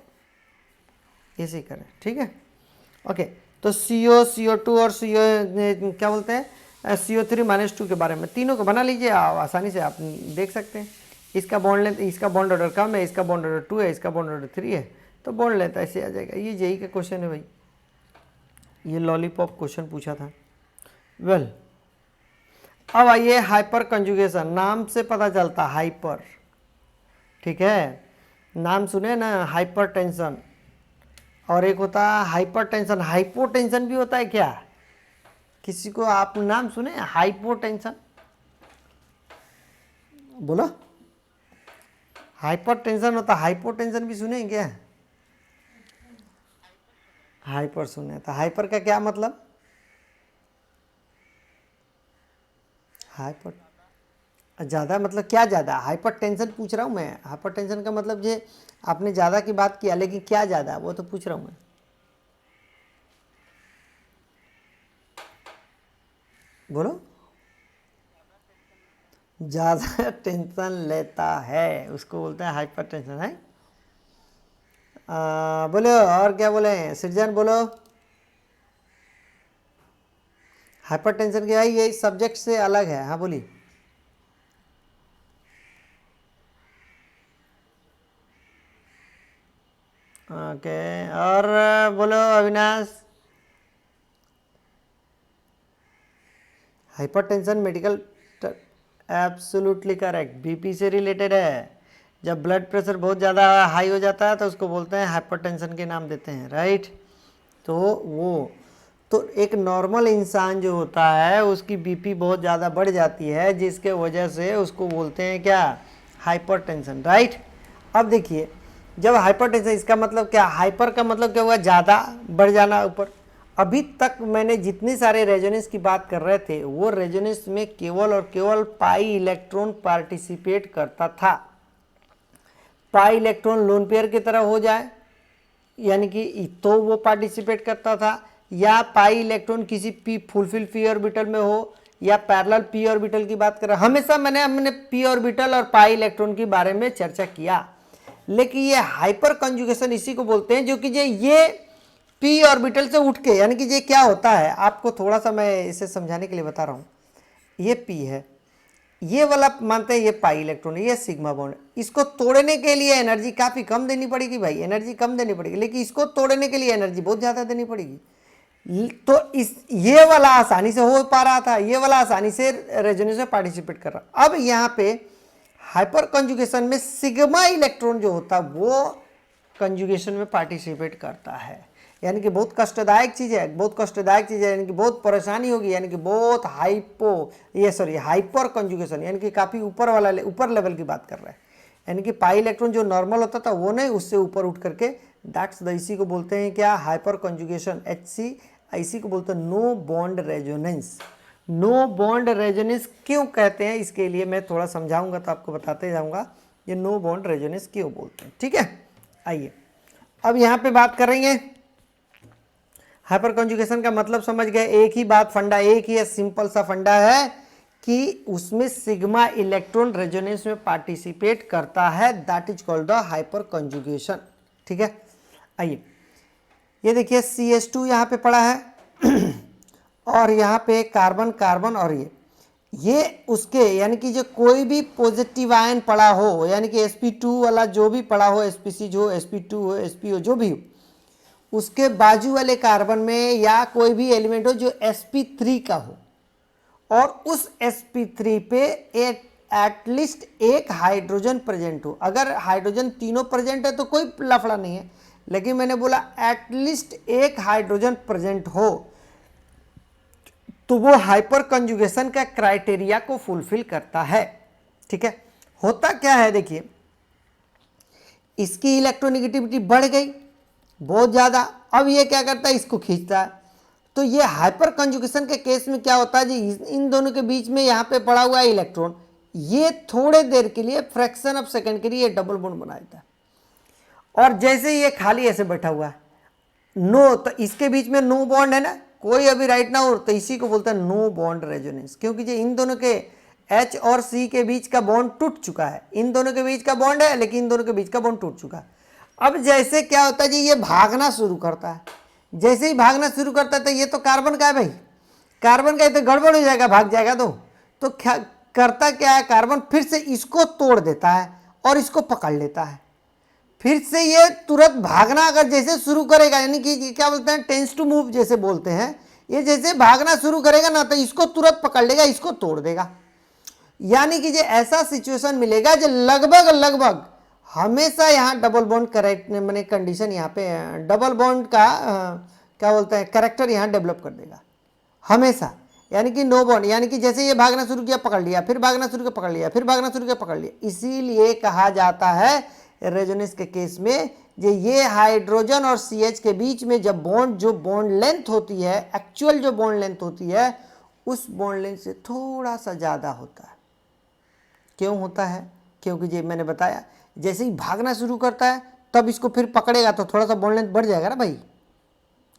S1: इसी करें, ठीक है। ओके, तो CO, CO2 और CO क्या बोलते हैं CO3-2 के बारे में तीनों को बना लीजिए, आप आसानी से आप देख सकते हैं। इसका बॉन्ड लेंथ, इसका बॉन्ड ऑर्डर कम है, इसका बॉन्ड ऑर्डर 2 है, इसका बॉन्ड ऑर्डर 3 है, तो बॉन्ड लेंथ ऐसे आ जाएगा। ये JEE का क्वेश्चन है भाई, ये लॉलीपॉप क्वेश्चन पूछा था। वेल अब आइए हाइपर कंजुगेशन, नाम से पता चलता हाइपर, ठीक है, नाम सुने ना, हाइपर टेंशन, और एक होता है हाइपर टेंशन, हाइपोटेंशन भी होता है क्या? किसी को आप नाम सुने हाइपोटेंशन? बोलो, हाइपर टेंशन होता, हाइपोटेंशन भी सुने क्या? हाइपर सुने, तो हाइपर का क्या मतलब? हाइपर ज़्यादा मतलब क्या ज़्यादा? हाइपर टेंशन पूछ रहा हूँ मैं, हाइपर टेंशन का मतलब ये आपने ज़्यादा की बात किया, लेकिन क्या ज़्यादा वो तो पूछ रहा हूँ मैं। बोलो, ज़्यादा टेंशन लेता है उसको बोलते हैं हाइपर टेंशन, है। बोलो और क्या बोले सृजन, बोलो। हाइपर टेंशन क्या है, ये सब्जेक्ट से अलग है, हाँ बोलिए। ओके, और बोलो Avinash. Hypertension medical, absolutely correct, BP से रिलेटेड है। जब ब्लड प्रेशर बहुत ज़्यादा हाई हो जाता है तो उसको बोलते हैं हाइपरटेंशन के नाम देते हैं, राइट। तो वो तो एक नॉर्मल इंसान जो होता है उसकी बीपी बहुत ज़्यादा बढ़ जाती है, जिसके वजह से उसको बोलते हैं क्या, हाइपरटेंशन, राइट। अब देखिए जब हाइपरटेंशन, इसका मतलब क्या, हाइपर का मतलब क्या हुआ, ज़्यादा बढ़ जाना ऊपर। अभी तक मैंने जितने सारे रेजोनेंस की बात कर रहे थे वो रेजोनेंस में केवल और केवल पाई इलेक्ट्रॉन पार्टिसिपेट करता था। पाई इलेक्ट्रॉन लोन पेयर की तरह हो जाए यानी कि तो वो पार्टिसिपेट करता था, या पाई इलेक्ट्रॉन किसी पी फुलफिल पी ऑर्बिटल में हो, या पैरेलल पी ऑर्बिटल की बात कर रहा। हमेशा हमने पी ऑर्बिटल और पाई इलेक्ट्रॉन के बारे में चर्चा किया, लेकिन ये हाइपर कंजुगेशन इसी को बोलते हैं जो कि ये पी ऑर्बिटल से उठ के, यानी कि ये क्या होता है, आपको थोड़ा सा मैं इसे समझाने के लिए बता रहा हूँ। ये पी है, ये वाला मानते हैं ये पाई इलेक्ट्रॉन, ये सिग्मा बॉन्ड। इसको तोड़ने के लिए एनर्जी काफ़ी कम देनी पड़ेगी भाई, एनर्जी कम देनी पड़ेगी, लेकिन इसको तोड़ने के लिए एनर्जी बहुत ज़्यादा देनी पड़ेगी। तो इस ये वाला आसानी से हो पा रहा था, ये वाला आसानी से रेजोनेंस में पार्टिसिपेट कर रहा। अब यहाँ पे हाइपर कंजुगेशन में सिग्मा इलेक्ट्रॉन जो होता है वो कंजुगेशन में पार्टिसिपेट करता है, यानी कि बहुत कष्टदायक चीज़ है, बहुत कष्टदायक चीज़ है, यानी कि बहुत परेशानी होगी, यानी कि बहुत हाइपर कंजुगेशन, यानी कि काफ़ी ऊपर लेवल की बात कर रहा है। यानी कि पाई इलेक्ट्रॉन जो नॉर्मल होता था वो नहीं, उससे ऊपर उठ करके दैट्स द इसी को बोलते हैं क्या, हाइपर कंजुगेशन, HC। इसी को बोलते हैं no bond resonance. No bond resonance क्यों कहते हैं, इसके लिए मैं थोड़ा समझाऊंगा, तो आपको बताते जाऊंगा ये नो बॉन्ड रेजोनेंस क्यों बोलते हैं। ठीक है, आइए अब यहाँ पे बात कर रही हैं हाइपर कंजुगेशन का मतलब समझ गए। एक ही बात, फंडा एक ही है, सिंपल सा फंडा है कि उसमें सिग्मा इलेक्ट्रॉन रेजोनेंस में पार्टिसिपेट करता है, that is called the hyper conjugation. ठीक है, आइए ये देखिए CH2 यहाँ पे पड़ा है और यहाँ पे कार्बन कार्बन, और ये उसके यानी कि जो कोई भी पॉजिटिव आयन पड़ा हो, यानी कि sp2 वाला जो भी पड़ा हो, sp जो sp2 हो, sp हो, जो भी हो, उसके बाजू वाले कार्बन में या कोई भी एलिमेंट हो जो sp3 का हो, और उस sp3 पे एटलीस्ट एक हाइड्रोजन प्रेजेंट हो। अगर हाइड्रोजन तीनों प्रेजेंट है तो कोई लफड़ा नहीं है, लेकिन मैंने बोला एटलीस्ट एक हाइड्रोजन प्रेजेंट हो, तो वो हाइपर कंजुगेशन का क्राइटेरिया को फुलफिल करता है। ठीक है, होता क्या है देखिए, इसकी इलेक्ट्रोनेगेटिविटी बढ़ गई बहुत ज़्यादा, अब ये क्या करता है, इसको खींचता है। तो ये हाइपर कंजुगेशन के केस में क्या होता है जी, इन दोनों के बीच में यहाँ पे पड़ा हुआ है इलेक्ट्रॉन, ये थोड़े देर के लिए, फ्रैक्शन ऑफ सेकंड के लिए ये डबल बॉन्ड बना देता है, और जैसे ये खाली ऐसे बैठा हुआ है, नो, तो इसके बीच में नो बॉन्ड है ना, कोई अभी राइट ना हो, तो इसी को बोलते हैं नो बॉन्ड रेजोनेंस, क्योंकि ये इन दोनों के H और C के बीच का बॉन्ड टूट चुका है। इन दोनों के बीच का बॉन्ड है, लेकिन इन दोनों के बीच का बॉन्ड टूट चुका है। अब जैसे क्या होता है जी, ये भागना शुरू करता है, जैसे ही भागना शुरू करता है तो ये तो कार्बन का है भाई, कार्बन का, ये तो गड़बड़ हो जाएगा, भाग जाएगा। तो क्या करता, क्या है, कार्बन फिर से इसको तोड़ देता है और इसको पकड़ लेता है, फिर से ये तुरंत भागना अगर जैसे शुरू करेगा, यानी कि क्या बोलते हैं, टेंस टू मूव जैसे बोलते हैं, ये जैसे भागना शुरू करेगा ना, तो इसको तुरंत पकड़ लेगा, इसको तोड़ देगा। यानी कि जो ऐसा सिचुएशन मिलेगा जो लगभग हमेशा यहाँ डबल बॉन्ड करेक्ट मैंने कंडीशन यहाँ पे डबल बॉन्ड का क्या बोलते हैं, कैरेक्टर यहाँ डेवलप कर देगा हमेशा। यानी कि नो बॉन्ड, यानी कि जैसे ये भागना शुरू किया पकड़ लिया, फिर भागना शुरू किया पकड़ लिया, फिर भागना शुरू किया पकड़ लिया। इसीलिए कहा जाता है रेजोनेंस के केस में ये हाइड्रोजन और CH के बीच में जब बॉन्ड, जो बॉन्ड लेंथ होती है, एक्चुअल जो बॉन्ड लेंथ होती है, उस बॉन्ड लेंथ से थोड़ा सा ज़्यादा होता है। क्यों होता है, क्योंकि ये मैंने बताया, जैसे ही भागना शुरू करता है तब इसको फिर पकड़ेगा तो थोड़ा सा बॉन्ड लेंथ बढ़ जाएगा ना भाई।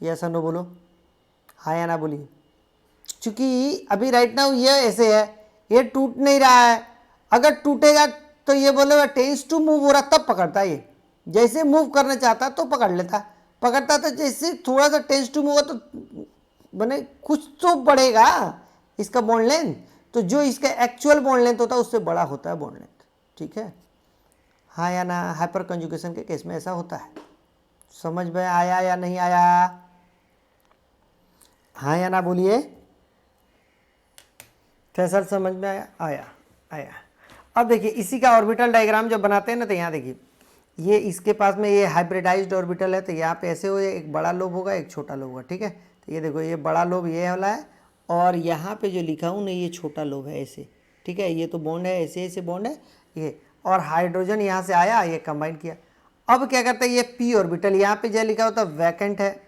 S1: ये ऐसा नो बोलो, हाँ या ना बोलिए, क्योंकि अभी राइट नाउ ये ऐसे है, ये टूट नहीं रहा है। अगर टूटेगा तो ये बोले टेंस टू मूव हो रहा, तब पकड़ता है। ये जैसे मूव करना चाहता तो पकड़ लेता, पकड़ता था, जैसे थोड़ा सा टेंस टू मूव हो तो बने कुछ तो बढ़ेगा इसका बॉन्ड लेंथ, तो जो इसका एक्चुअल बॉन्ड लेंथ होता है उससे बड़ा होता है बॉन्ड लेंथ। ठीक है, हाँ या ना, हाइपर कंजुगेशन के केस में ऐसा होता है। समझ में आया या नहीं आया, हाँ या ना बोलिए, कैसा समझ में आया, आया। अब देखिए इसी का ऑर्बिटल डायग्राम जब बनाते हैं ना, तो यहाँ देखिए ये इसके पास में ये हाइब्रिडाइज्ड ऑर्बिटल है, तो यहाँ पे ऐसे हो, एक बड़ा लोब होगा, एक छोटा लोब होगा। ठीक है, तो ये देखो ये बड़ा लोब ये वाला है, और यहाँ पे जो लिखा हूँ ना ये छोटा लोब है ऐसे। ठीक है, ये तो बॉन्ड है, ऐसे ऐसे बॉन्ड है ये, और हाइड्रोजन यहाँ से आया, ये कंबाइन किया। अब क्या करता है, ये p ऑर्बिटल यहाँ पे जो लिखा होता है वैकेंट है,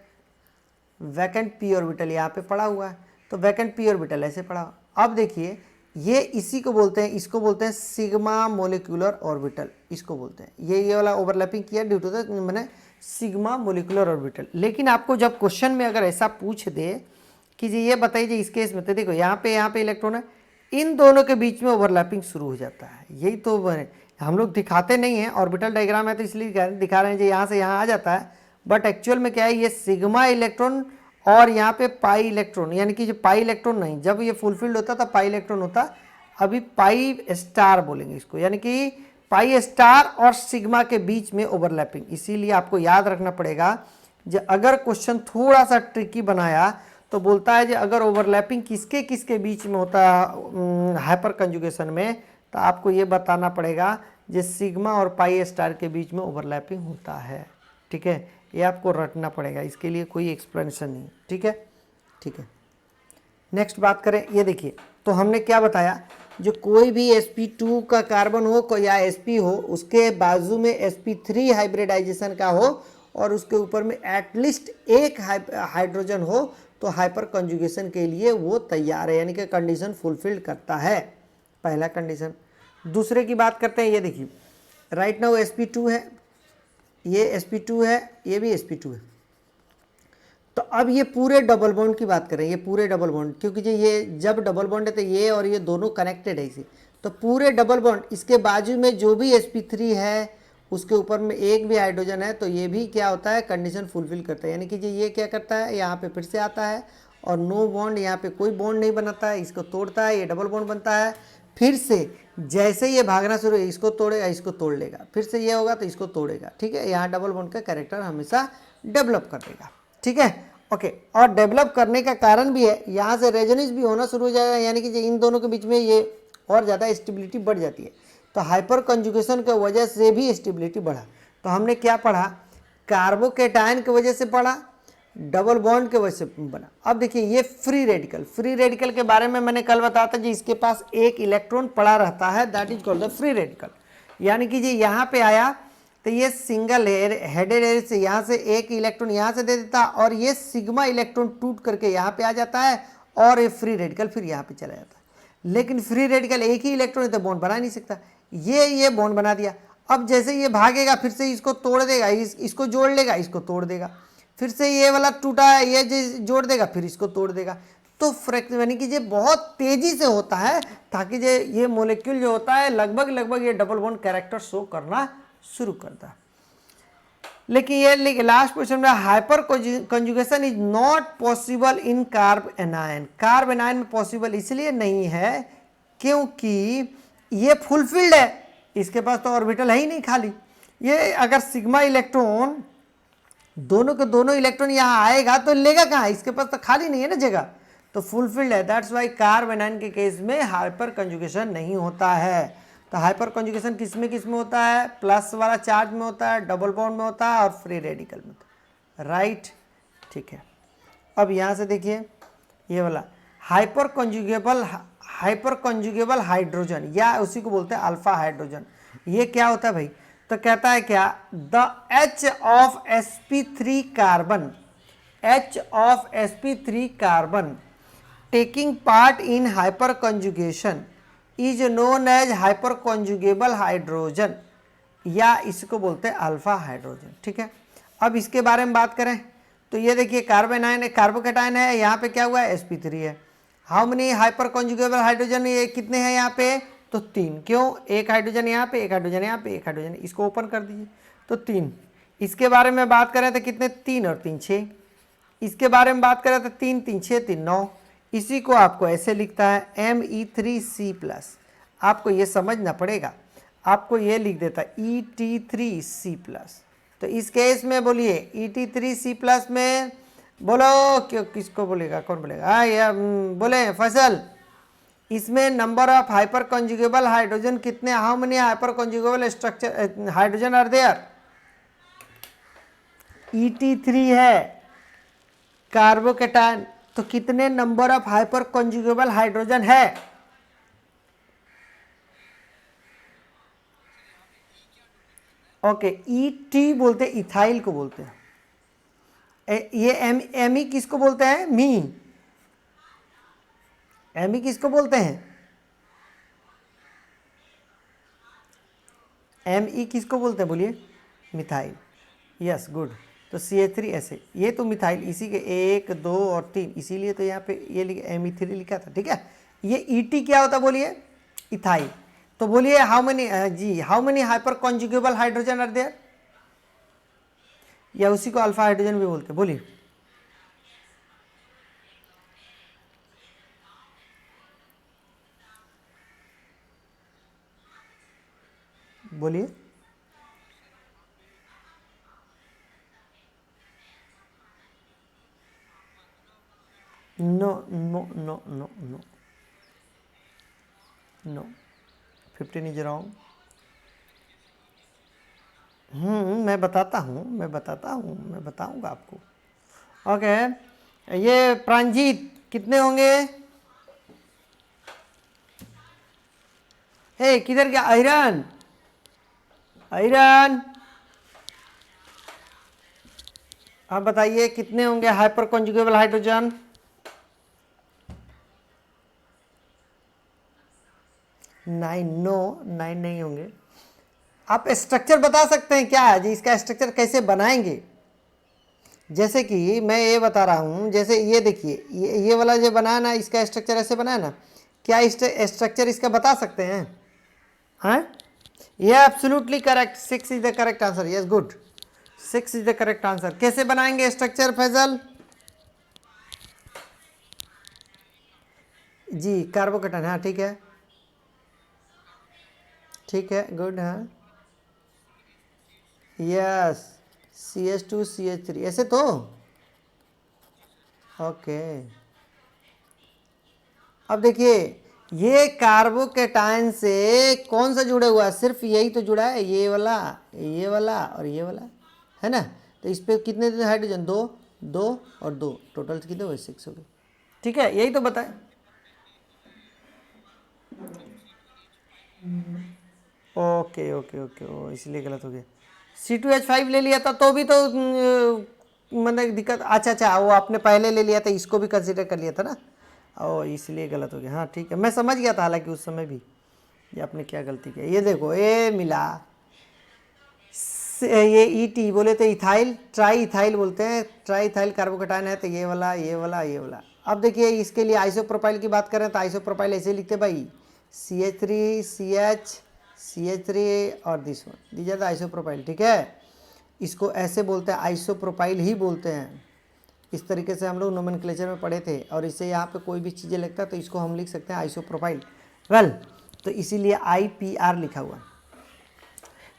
S1: वैकेंट p ऑर्बिटल यहाँ पे पड़ा हुआ है, तो वैकेंट p ऑर्बिटल ऐसे पड़ा हुआ। अब देखिए ये इसी को बोलते हैं, इसको बोलते हैं सिग्मा मोलिकुलर ऑर्बिटल, इसको बोलते हैं। ये वाला ओवरलैपिंग किया ड्यू टू द मैंने सिग्मा मोलिकुलर ऑर्बिटल। लेकिन आपको जब क्वेश्चन में अगर ऐसा पूछ दे कि जी ये बताइए इस केस में, तो देखो यहाँ पे इलेक्ट्रॉन है, इन दोनों के बीच में ओवरलैपिंग शुरू हो जाता है। यही तो हम लोग दिखाते नहीं हैं, ऑर्बिटल डायग्राम है तो इसलिए दिखा रहे हैं, जो यहाँ से यहाँ आ जाता है, बट एक्चुअल में क्या है, ये सिग्मा इलेक्ट्रॉन और यहाँ पे पाई इलेक्ट्रॉन, यानी कि जो पाई इलेक्ट्रॉन नहीं, जब ये फुलफिल्ड होता था पाई इलेक्ट्रॉन होता, अभी पाई स्टार बोलेंगे इसको, यानी कि पाई स्टार और सिग्मा के बीच में ओवरलैपिंग। इसीलिए आपको याद रखना पड़ेगा, जो अगर क्वेश्चन थोड़ा सा ट्रिकी बनाया तो बोलता है, जो अगर ओवरलैपिंग किसके किसके बीच में होता है हाइपर कंजुगेशन में, तो आपको ये बताना पड़ेगा जो सिग्मा और पाई स्टार के बीच में ओवरलैपिंग होता है। ठीक है, ये आपको रटना पड़ेगा, इसके लिए कोई एक्सप्लेनेशन नहीं। ठीक है, ठीक है। नेक्स्ट बात करें, ये देखिए, तो हमने क्या बताया, जो कोई भी sp2 का कार्बन हो या sp हो, उसके बाजू में sp3 हाइब्रिडाइजेशन का हो और उसके ऊपर में एटलीस्ट एक हाइड्रोजन हो, तो हाइपर कंजुगेशन के लिए वो तैयार है, यानी कि कंडीशन फुलफिल्ड करता है, पहला कंडीशन। दूसरे की बात करते हैं, ये देखिए, राइट नाउ sp2 है, ये sp2 है, ये भी sp2 है। तो अब ये पूरे डबल बॉन्ड की बात करें, ये पूरे डबल बॉन्ड, क्योंकि ये जब डबल बॉन्ड है तो ये और ये दोनों कनेक्टेड है इसे, तो पूरे डबल बॉन्ड, इसके बाजू में जो भी sp3 है उसके ऊपर में एक भी हाइड्रोजन है, तो ये भी क्या होता है, कंडीशन फुलफिल करता है, यानी कि ये क्या करता है, यहाँ पे फिर से आता है और नो बॉन्ड, यहाँ पे कोई बॉन्ड नहीं बनाता है, इसको तोड़ता है, ये डबल बॉन्ड बनता है, फिर से जैसे ये भागना शुरू, इसको तोड़ेगा, इसको तोड़ लेगा, फिर से ये होगा तो इसको तोड़ेगा। ठीक है, यहाँ डबल बॉन्ड का कैरेक्टर हमेशा डेवलप कर देगा। ठीक है, ओके। और डेवलप करने का कारण भी है, यहाँ से रेजोनेंस भी होना शुरू हो जाएगा, यानी कि इन दोनों के बीच में ये और ज़्यादा स्टेबिलिटी बढ़ जाती है, तो हाइपर कंजुगेशन की वजह से भी स्टेबिलिटी बढ़ा। तो हमने क्या पढ़ा, कार्बोकेटायन की वजह से पढ़ा, डबल बॉन्ड के वजह से बना। अब देखिए, ये फ्री रेडिकल, फ्री रेडिकल के बारे में मैंने कल बताया था जी, इसके पास एक इलेक्ट्रॉन पड़ा रहता है, that is called the free radical, यानी कि जी यहाँ पे आया तो ये सिंगल हेडेड से यहाँ से एक इलेक्ट्रॉन यहाँ से दे देता, और ये सिग्मा इलेक्ट्रॉन टूट करके यहाँ पे आ जाता है, और ये फ्री रेडिकल फिर यहाँ पे चला जाता है। लेकिन फ्री रेडिकल एक ही इलेक्ट्रॉन है तो बॉन्ड बना नहीं सकता, ये बॉन्ड बना दिया। अब जैसे ये भागेगा फिर से इसको तोड़ देगा, इसको जोड़ लेगा, इसको तोड़ देगा, फिर से ये वाला टूटा है, ये जोड़ देगा, फिर इसको तोड़ देगा। तो फ्रैक्शन यानी कि ये बहुत तेजी से होता है, ताकि ये मोलिक्यूल जो होता है लगभग ये डबल बॉन्ड कैरेक्टर शो करना शुरू करता है। लेकिन ये लास्ट क्वेश्चन में, hyper conjugation is not possible in carb anion. Carb anion में पॉसिबल इसलिए नहीं है क्योंकि ये फुलफिल्ड है, इसके पास तो ऑर्बिटल है ही नहीं खाली। ये अगर सिग्मा इलेक्ट्रॉन दोनों के दोनों इलेक्ट्रॉन यहाँ आएगा तो लेगा कहाँ, इसके पास तो खाली नहीं है ना जगह, तो फुलफिल्ड है। दैट्स वाई कार्ब एनायन के केस में हाइपर कंजुगेशन नहीं होता है। तो हाइपर कंजुगेशन किस में होता है, प्लस वाला चार्ज में होता है, डबल बॉन्ड में होता है और फ्री रेडिकल में होता है। राइट, ठीक है। अब यहाँ से देखिए, ये वाला हाइपर कंजुगेबल हाइड्रोजन, या उसी को बोलते हैं अल्फा हाइड्रोजन। ये क्या होता है भाई, तो कहता है क्या, the H of sp3 carbon, H of sp3 carbon taking part in hyperconjugation is known as hyperconjugable hydrogen, या इसको बोलते हैं अल्फा हाइड्रोजन। ठीक है, अब इसके बारे में बात करें तो ये देखिए, कार्बोकेटायन है, यहाँ पे क्या हुआ है, sp3 है। How many hyperconjugable hydrogen, ये कितने हैं यहाँ पे, तो 3। क्यों, एक हाइड्रोजन यहाँ पे, एक हाइड्रोजन यहाँ पे, एक हाइड्रोजन, इसको ओपन कर दीजिए तो 3। इसके बारे में बात करें तो कितने, 3 और 3 6। इसके बारे में बात करें तो 3 3 6 3 9। इसी को आपको ऐसे लिखता है Me3C+, आपको ये समझना पड़ेगा, आपको ये लिख देता है Et3C+। तो इस केस में बोलिए Et3C+ में बोलो, क्यों, किसको बोलेगा, कौन बोलेगा, हाँ ये बोले फैसल, इसमें number of hyperconjugable hydrogen कितने, how many hyperconjugable structure hydrogen are there, Et3 है कार्बोकेटायन, तो कितने number of hyperconjugable hydrogen है, ओके। Et बोलते हैं, इथाइल को बोलते हैं। ये एमी किसको बोलते हैं, एमी किसको बोलते हैं, Me किसको बोलते हैं, बोलिए, मिथाइल। Yes, good. तो CH3 ऐसे, ये तो मिथाइल, इसी के 1 2 और 3, इसीलिए तो यहाँ पे ये Me3 लिखा था। ठीक है, ये Et क्या होता है, बोलिए, इथाइल। तो बोलिए हाउ मेनी, जी, how many hyperconjugable hydrogen are there, या उसी को अल्फा हाइड्रोजन भी बोलते हैं। बोलिए बोलिए। No no no no no no, 15 is wrong. मैं बताता हूँ, मैं बताऊँगा आपको। ओके, ये प्रांजीत कितने होंगे? हे किधर गया आयरन? आयरन आप बताइए कितने होंगे हाइपर कॉन्जुगेबल हाइड्रोजन? 9। नो 9 नहीं होंगे। आप स्ट्रक्चर बता सकते हैं क्या जी, इसका स्ट्रक्चर कैसे बनाएंगे? जैसे कि मैं ये बता रहा हूँ, जैसे ये देखिए, ये वाला जो बनाया ना, इसका स्ट्रक्चर ऐसे बनाया ना, क्या स्ट्रक्चर इसका बता सकते हैं? हाँ, ये absolutely correct, 6 is the correct answer. Yes good, 6 is the correct answer. कैसे बनाएंगे स्ट्रक्चर फैजल जी? कार्बोकेटन, हाँ ठीक है, ठीक है, गुड। हाँ यस, CH2CH3 ऐसे तो ओके। अब देखिए, ये कार्बोकेटाइन से कौन सा जुड़ा हुआ है? सिर्फ यही तो जुड़ा है, ये वाला, ये वाला और ये वाला, है ना? तो इस पे कितने हाइड्रोजन? 2 2 और 2, टोटल कितने हुए? 6 हो गए। ठीक है, यही तो बताए। ओके ओके ओके, ओ इसलिए गलत हो गया। C2H5 ले लिया था तो भी तो मतलब दिक्कत। अच्छा अच्छा, वो आपने पहले ले लिया था, इसको भी कंसिडर कर लिया था ना, ओ इसलिए गलत हो गया। हाँ ठीक है, मैं समझ गया था हालांकि उस समय भी ये आपने क्या गलती किया। ये देखो, ये मिला, ये ET बोले तो इथाइल, ट्राई इथाइल बोलते हैं, ट्राई इथाइल कार्बोकेटाइन है, तो ये वाला ये वाला ये वाला। अब देखिए, इसके लिए आइसोप्रोपाइल की बात करें तो आइसोप्रोपाइल ऐसे लिखते भाई, CH3 CH3 और दिस वन, दीजिए द आइसोप्रोपाइल। ठीक है, इसको ऐसे बोलते हैं, आइसोप्रोपाइल ही बोलते हैं। इस तरीके से हम लोग नोमेनक्लेचर में पढ़े थे, और इससे यहाँ पे कोई भी चीज़ें लगता है तो इसको हम लिख सकते हैं आइसोप्रोपाइल। वेल, तो इसीलिए IPR लिखा हुआ।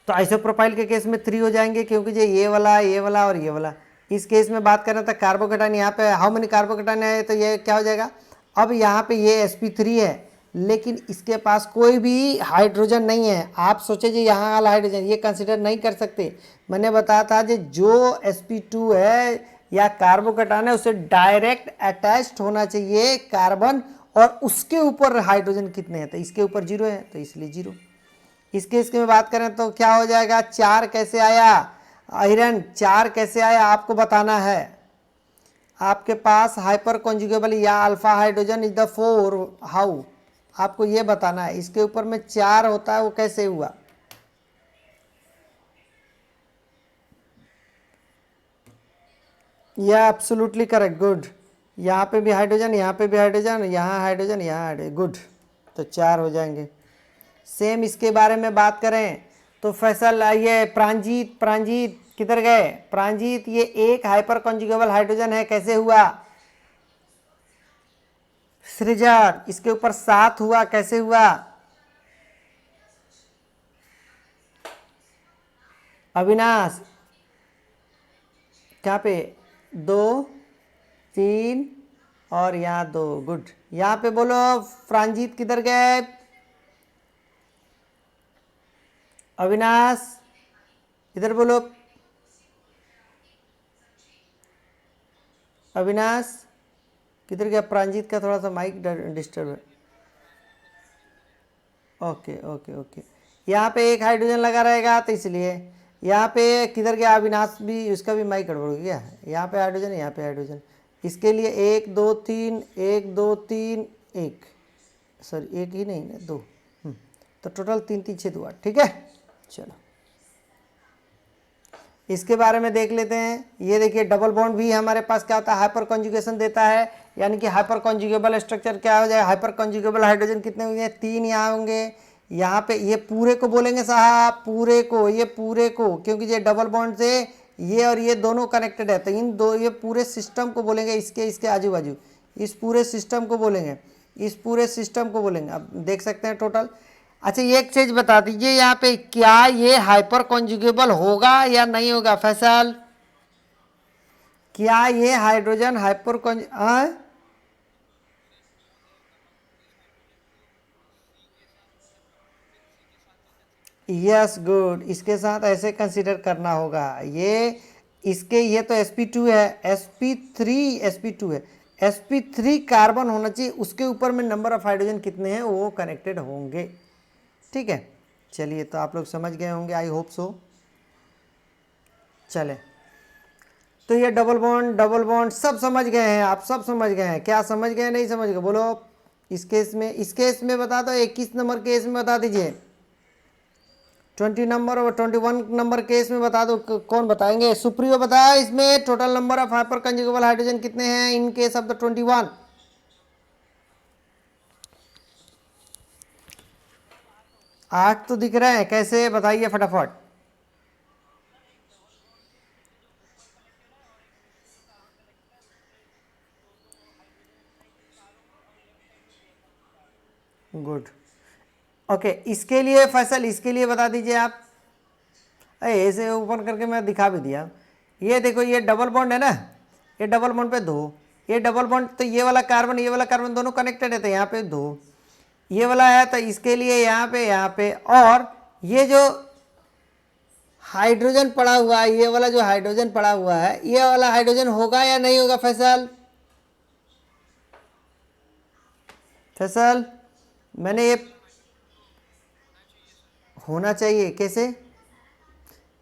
S1: तो आइसोप्रोपाइल के केस में 3 हो जाएंगे, क्योंकि ये वाला और ये वाला। इस केस में बात करें तो कार्बोकेटाइन, यहाँ पे हाउ मेनी कार्बोकेटाइन है, तो ये क्या हो जाएगा? अब यहाँ पे ये sp3 है, लेकिन इसके पास कोई भी हाइड्रोजन नहीं है। आप सोचे जी यहाँ वाला हाइड्रोजन, ये कंसिडर नहीं कर सकते। मैंने बताया था जी, जो sp2 है या कार्बोकेटाइन है, उसे डायरेक्ट अटैच्ड होना चाहिए कार्बन, और उसके ऊपर हाइड्रोजन कितने हैं, तो इसके ऊपर 0 है, तो इसलिए 0। इसके में बात करें तो क्या हो जाएगा? 4 कैसे आया? आयरन 4 कैसे आया आपको बताना है। आपके पास हाइपर कॉन्जुगेबल या alpha hydrogen is the 4, how, आपको ये बताना है। इसके ऊपर में 4 होता है, वो कैसे हुआ? यह एब्सोल्युटली करेक्ट, गुड। यहाँ पे भी हाइड्रोजन, यहाँ पे भी हाइड्रोजन, यहाँ हाइड्रोजन, यहाँ हाइड्रोजन, गुड। तो 4 हो जाएंगे। सेम इसके बारे में बात करें तो फैसल, ये प्रांजीत किधर गए? प्रांजीत, ये एक हाइपर कॉन्जुगेबल हाइड्रोजन है, कैसे हुआ? सृजन, इसके ऊपर 7 हुआ, कैसे हुआ? अविनाश, क्या पे? 2 3 और यहाँ 2, गुड। यहाँ पे बोलो प्रांजीत किधर गए? अविनाश इधर बोलो। अविनाश किधर गया? प्रांजीत का थोड़ा सा माइक डिस्टर्ब है। ओके ओके ओके, यहाँ पे एक हाइड्रोजन लगा रहेगा, तो इसलिए यहाँ पे किधर गया? अविनाश भी, उसका भी माइक गड़बड़ हो गया। यहाँ पे हाइड्रोजन, यहाँ पे हाइड्रोजन। इसके लिए 1 2 3, 1 2 3, 1, सॉरी 1 ही नहीं ना, 2, तो टोटल 3 3 6 हुआ। ठीक है, चलो इसके बारे में देख लेते हैं। ये देखिए, डबल बॉन्ड भी हमारे पास क्या होता है? हाइपर कॉन्जुगेशन देता है, यानी कि हाइपर कॉन्जुगेबल स्ट्रक्चर क्या हो जाए? हाइपर कॉन्जुगेबल हाइड्रोजन कितने होंगे? 3 यहाँ होंगे। यहाँ पे ये पूरे को बोलेंगे साहब, पूरे को, ये पूरे को, क्योंकि ये डबल बॉन्ड से ये और ये दोनों कनेक्टेड है, तो इन दो, ये पूरे सिस्टम को बोलेंगे, इसके आजू बाजू, इस पूरे सिस्टम को बोलेंगे, इस पूरे सिस्टम को बोलेंगे। अब देख सकते हैं टोटल। अच्छा ये एक चीज बता दीजिए यहाँ पे, क्या ये हाइपर कॉन्जुगेबल होगा या नहीं होगा फैसल? क्या ये हाइड्रोजन हाइपर यस गुड, इसके साथ ऐसे कंसीडर करना होगा। ये इसके, ये तो sp2 है, sp2 है, sp3 कार्बन होना चाहिए, उसके ऊपर में नंबर ऑफ हाइड्रोजन कितने हैं वो कनेक्टेड होंगे। ठीक है, चलिए तो आप लोग समझ गए होंगे, आई होप सो। चले, तो ये डबल बॉन्ड सब समझ गए हैं, आप सब समझ गए हैं। क्या समझ गए, नहीं समझ गए बोलो? इस केस में बता दो, 21 नंबर केस में बता दीजिए, 20 नंबर और 21 नंबर केस में बता दो। कौन बताएंगे? सुप्रियो बताया इसमें total number of hyperconjugable hydrogen कितने हैं इन केस ऑफ द 21। आठ तो दिख रहे हैं, कैसे बताइए फटाफट। Good, okay. इसके लिए फैसल, इसके लिए बता दीजिए आप। ऐसे ओपन करके मैं दिखा भी दिया। ये देखो, ये डबल बॉन्ड है ना, ये डबल बॉन्ड पे दो, ये डबल बॉन्ड, तो ये वाला कार्बन दोनों कनेक्टेड है, तो यहाँ पे दो, ये वाला है, तो इसके लिए यहाँ पे और ये जो हाइड्रोजन पड़ा हुआ है, ये वाला जो हाइड्रोजन पड़ा हुआ है, ये वाला हाइड्रोजन होगा या नहीं होगा फैसल? फैसल, मैंने ये होना चाहिए, कैसे?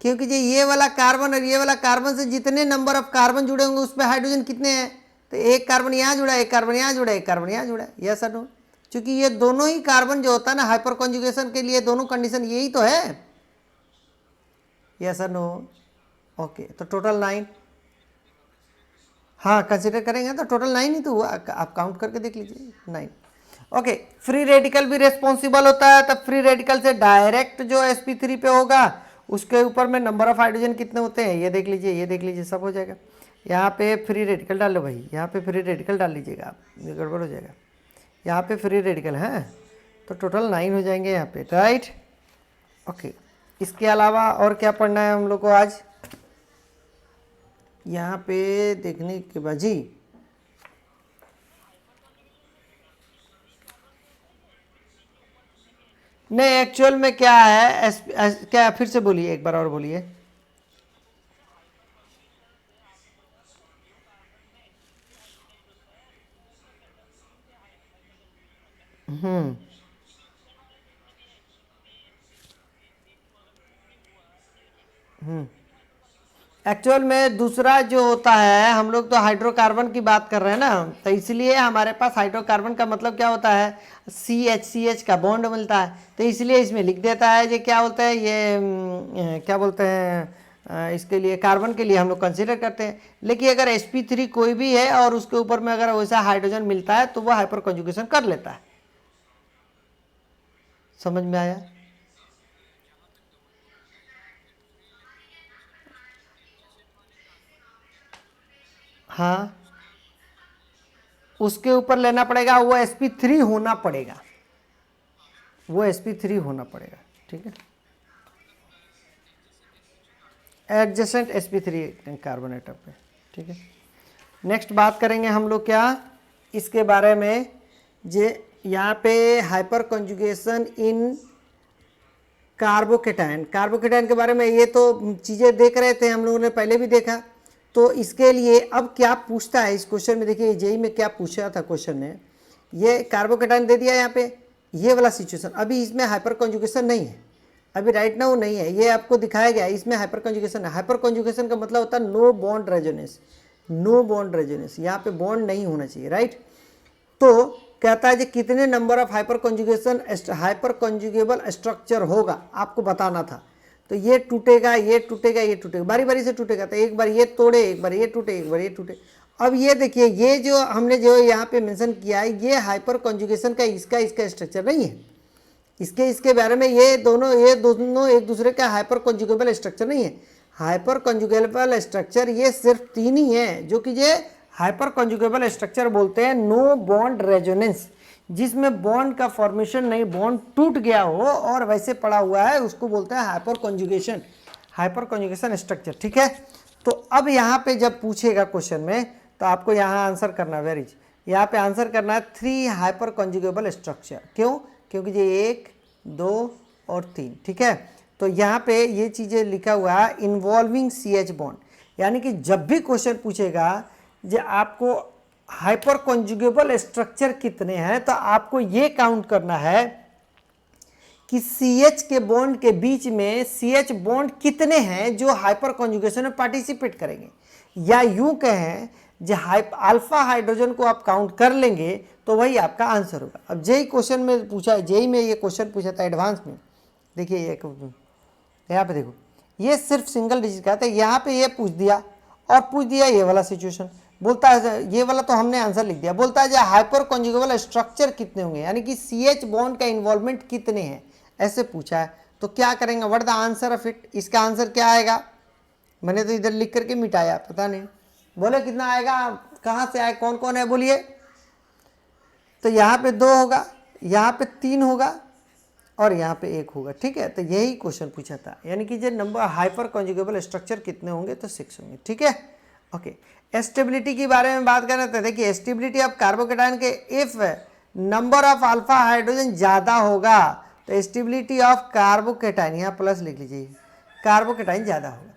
S1: क्योंकि जो ये वाला कार्बन और ये वाला कार्बन से जितने नंबर ऑफ कार्बन जुड़े होंगे उस पर हाइड्रोजन कितने हैं, तो एक कार्बन यहाँ जुड़ा, एक कार्बन यहाँ जुड़ा, एक कार्बन यहाँ जुड़ा, यस और नो? क्योंकि ये दोनों ही कार्बन जो होता है ना हाइपर कॉन्जुगेशन के लिए, दोनों कंडीशन यही तो है, यस और नो? ओके, तो टोटल 9। हाँ कंसिडर करेंगे तो टोटल 9 ही तो हुआ, आप काउंट करके देख लीजिए 9। ओके, फ्री रेडिकल भी रेस्पॉन्सिबल होता है, तब फ्री रेडिकल से डायरेक्ट जो sp3 पे होगा उसके ऊपर में नंबर ऑफ हाइड्रोजन कितने होते हैं ये देख लीजिए, ये देख लीजिए, सब हो जाएगा। यहाँ पे फ्री रेडिकल डाल लो भाई, यहाँ पे फ्री रेडिकल डाल लीजिएगा आप, ये गड़बड़ हो जाएगा। यहाँ पे फ्री रेडिकल है तो टोटल 9 हो जाएंगे यहाँ पे, राइट? ओके, इसके अलावा और क्या पढ़ना है हम लोग को आज यहाँ पे देखने के बाद जी? नहीं, एक्चुअल में क्या है, क्या, फिर से बोलिए, एक बार और बोलिए। एक्चुअल में दूसरा जो होता है, हम लोग तो हाइड्रोकार्बन की बात कर रहे हैं ना, तो इसलिए हमारे पास हाइड्रोकार्बन का मतलब क्या होता है, CH का बॉन्ड मिलता है, तो इसलिए इसमें लिख देता है ये क्या बोलते हैं, ये क्या बोलते हैं, इसके लिए कार्बन के लिए हम लोग कंसीडर करते हैं। लेकिन अगर sp3 कोई भी है और उसके ऊपर में अगर वैसा हाइड्रोजन मिलता है तो वो हाइपर कॉन्जुगेशन कर लेता है। समझ में आया? हाँ, उसके ऊपर लेना पड़ेगा, वो sp3 होना पड़ेगा, वो sp3 होना पड़ेगा, ठीक है? एडजेसेंट sp3 कार्बन एटम पे, ठीक है? नेक्स्ट बात करेंगे हम लोग क्या इसके बारे में, जे यहाँ पे हाइपर कॉन्जुगेशन इन कार्बोकेटाइन के बारे में ये तो चीज़ें देख रहे थे हम लोगों ने, पहले भी देखा। तो इसके लिए अब क्या पूछता है इस क्वेश्चन में, देखिए जेई में क्या पूछा था क्वेश्चन ने, ये कार्बोकेटाइन दे दिया यहाँ पे, ये वाला सिचुएशन, अभी इसमें हाइपर कॉन्जुगेशन नहीं है, अभी राइट नाउ नहीं है, ये आपको दिखाया गया, इसमें हाइपर कॉन्जुगेशन है। हाइपर कॉन्जुगेशन का मतलब होता है no bond resonance, no bond resonance, यहाँ पे बॉन्ड नहीं होना चाहिए, राइट? तो कहता है कि कितने नंबर ऑफ हाइपर कॉन्जुगेबल स्ट्रक्चर होगा आपको बताना था। तो ये टूटेगा, ये टूटेगा, ये टूटेगा, बारी बारी से टूटेगा, तो एक बार ये तोड़े, एक बार ये टूटे, एक बार ये टूटे। अब ये देखिए, ये जो हमने जो यहाँ पे मेंशन किया है, ये हाइपर कॉन्जुगेशन का इसका स्ट्रक्चर नहीं है, इसके बारे में ये दोनों एक दूसरे का हाइपर कॉन्जुगेबल स्ट्रक्चर नहीं है। हाइपर कॉन्जुगेबल स्ट्रक्चर ये सिर्फ 3 ही हैं जो कि ये हाइपर कॉन्जुगेबल स्ट्रक्चर बोलते हैं। नो बॉन्ड रेजोनेंस, जिसमें बॉन्ड का फॉर्मेशन नहीं, बॉन्ड टूट गया हो और वैसे पड़ा हुआ है, उसको बोलते हैं hyper conjugation, hyper conjugation structure. ठीक है, तो अब यहाँ पे जब पूछेगा क्वेश्चन में तो आपको यहाँ आंसर करना, वेरी यहाँ पे आंसर करना है 3 हाइपर कॉन्जुगेबल स्ट्रक्चर। क्यों? क्योंकि ये 1, 2 और 3। ठीक है, तो यहाँ पे ये चीज़ें लिखा हुआ है इन्वॉल्विंग CH बॉन्ड, यानी कि जब भी क्वेश्चन पूछेगा जो आपको हाइपर कॉन्जुगेबल स्ट्रक्चर कितने हैं, तो आपको ये काउंट करना है कि CH के बॉन्ड के बीच में CH बॉन्ड कितने हैं जो हाइपर कॉन्जुगेशन में पार्टिसिपेट करेंगे, या यूं कहें जो अल्फा हाइड्रोजन को आप काउंट कर लेंगे तो वही आपका आंसर होगा। अब जेई क्वेश्चन में पूछा है, जेई में ये क्वेश्चन पूछा था एडवांस में, देखिए ये यहाँ पे देखो, ये सिर्फ सिंगल डिजिट का था, यहाँ पे ये पूछ दिया और पूछ दिया ये वाला सिचुएशन, बोलता है ये वाला तो हमने आंसर लिख दिया, बोलता है जो हाइपर कॉन्जुगेबल स्ट्रक्चर कितने होंगे, यानी कि CH बॉन्ड का इन्वॉल्वमेंट कितने हैं, ऐसे पूछा है। तो क्या करेंगे, what the answer of it, इसका आंसर क्या आएगा, मैंने तो इधर लिख करके मिटाया, पता नहीं, बोले कितना आएगा, कहाँ से आए, कौन कौन है बोलिए। तो यहाँ पे 2 होगा, यहाँ पे 3 होगा और यहाँ पे 1 होगा। ठीक है, तो यही क्वेश्चन पूछा था, यानी कि जो नंबर हाइपर कॉन्जुगेबल स्ट्रक्चर कितने होंगे, तो 6 होंगे। ठीक है, ओके। स्टेबिलिटी के बारे में बात कर रहे थे, देखिए स्टेबिलिटी ऑफ कार्बोकेटाइन के if number of alpha hydrogen ज़्यादा होगा तो स्टेबिलिटी ऑफ कार्बोकेटाइन, यहाँ प्लस लिख लीजिए, कार्बोकेटाइन ज़्यादा होगा।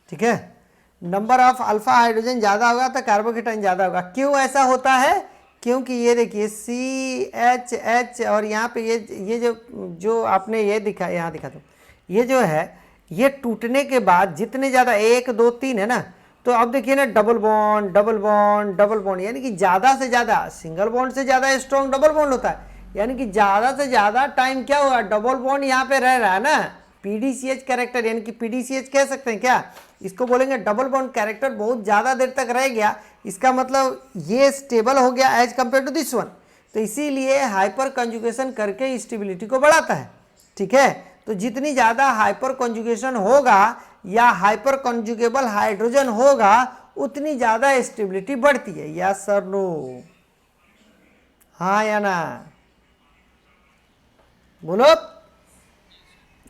S1: ठीक है, नंबर ऑफ अल्फा हाइड्रोजन ज़्यादा होगा तो कार्बोकेटाइन ज़्यादा होगा। क्यों ऐसा होता है, क्योंकि ये देखिए CH और यहाँ पे ये जो आपने ये दिखा, यहाँ दिखा दो, ये जो है ये टूटने के बाद जितने ज़्यादा 1, 2, 3 है ना, तो अब देखिए ना double bond double bond double bond, यानी कि ज़्यादा से ज़्यादा, सिंगल बॉन्ड से ज़्यादा स्ट्रॉन्ग डबल बॉन्ड होता है, यानी कि ज़्यादा से ज़्यादा टाइम क्या हुआ, डबल बॉन्ड यहाँ पे रह रहा है ना, PDCH कैरेक्टर, यानी कि PDCH कह सकते हैं क्या, इसको बोलेंगे डबल बॉन्ड कैरेक्टर बहुत ज़्यादा देर तक रह गया, इसका मतलब ये स्टेबल हो गया as compare to this one, तो इसीलिए हाइपर कंजुगेशन करके स्टेबिलिटी को बढ़ाता है। ठीक है, तो जितनी ज़्यादा हाइपर कंजुगेशन होगा या हाइपर कंजुगेबल हाइड्रोजन होगा उतनी ज़्यादा स्टेबिलिटी बढ़ती है। यस सर, नो, हाँ या ना, बोलो।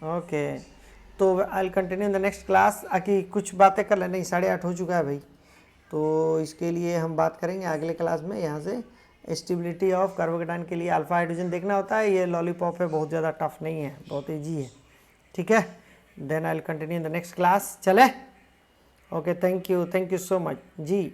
S1: ओके, तो आई will continue in the next class. आकि कुछ बातें कर लें, नहीं 8:30 हो चुका है भाई, तो इसके लिए हम बात करेंगे अगले क्लास में। यहाँ से स्टेबिलिटी ऑफ कार्बोकेटाइन के लिए अल्फा हाइड्रोजन देखना होता है, ये लॉलीपॉप है, बहुत ज़्यादा टफ नहीं है, बहुत ईजी है। ठीक है, then I will continue in the next class. चले, okay, thank you so much ji.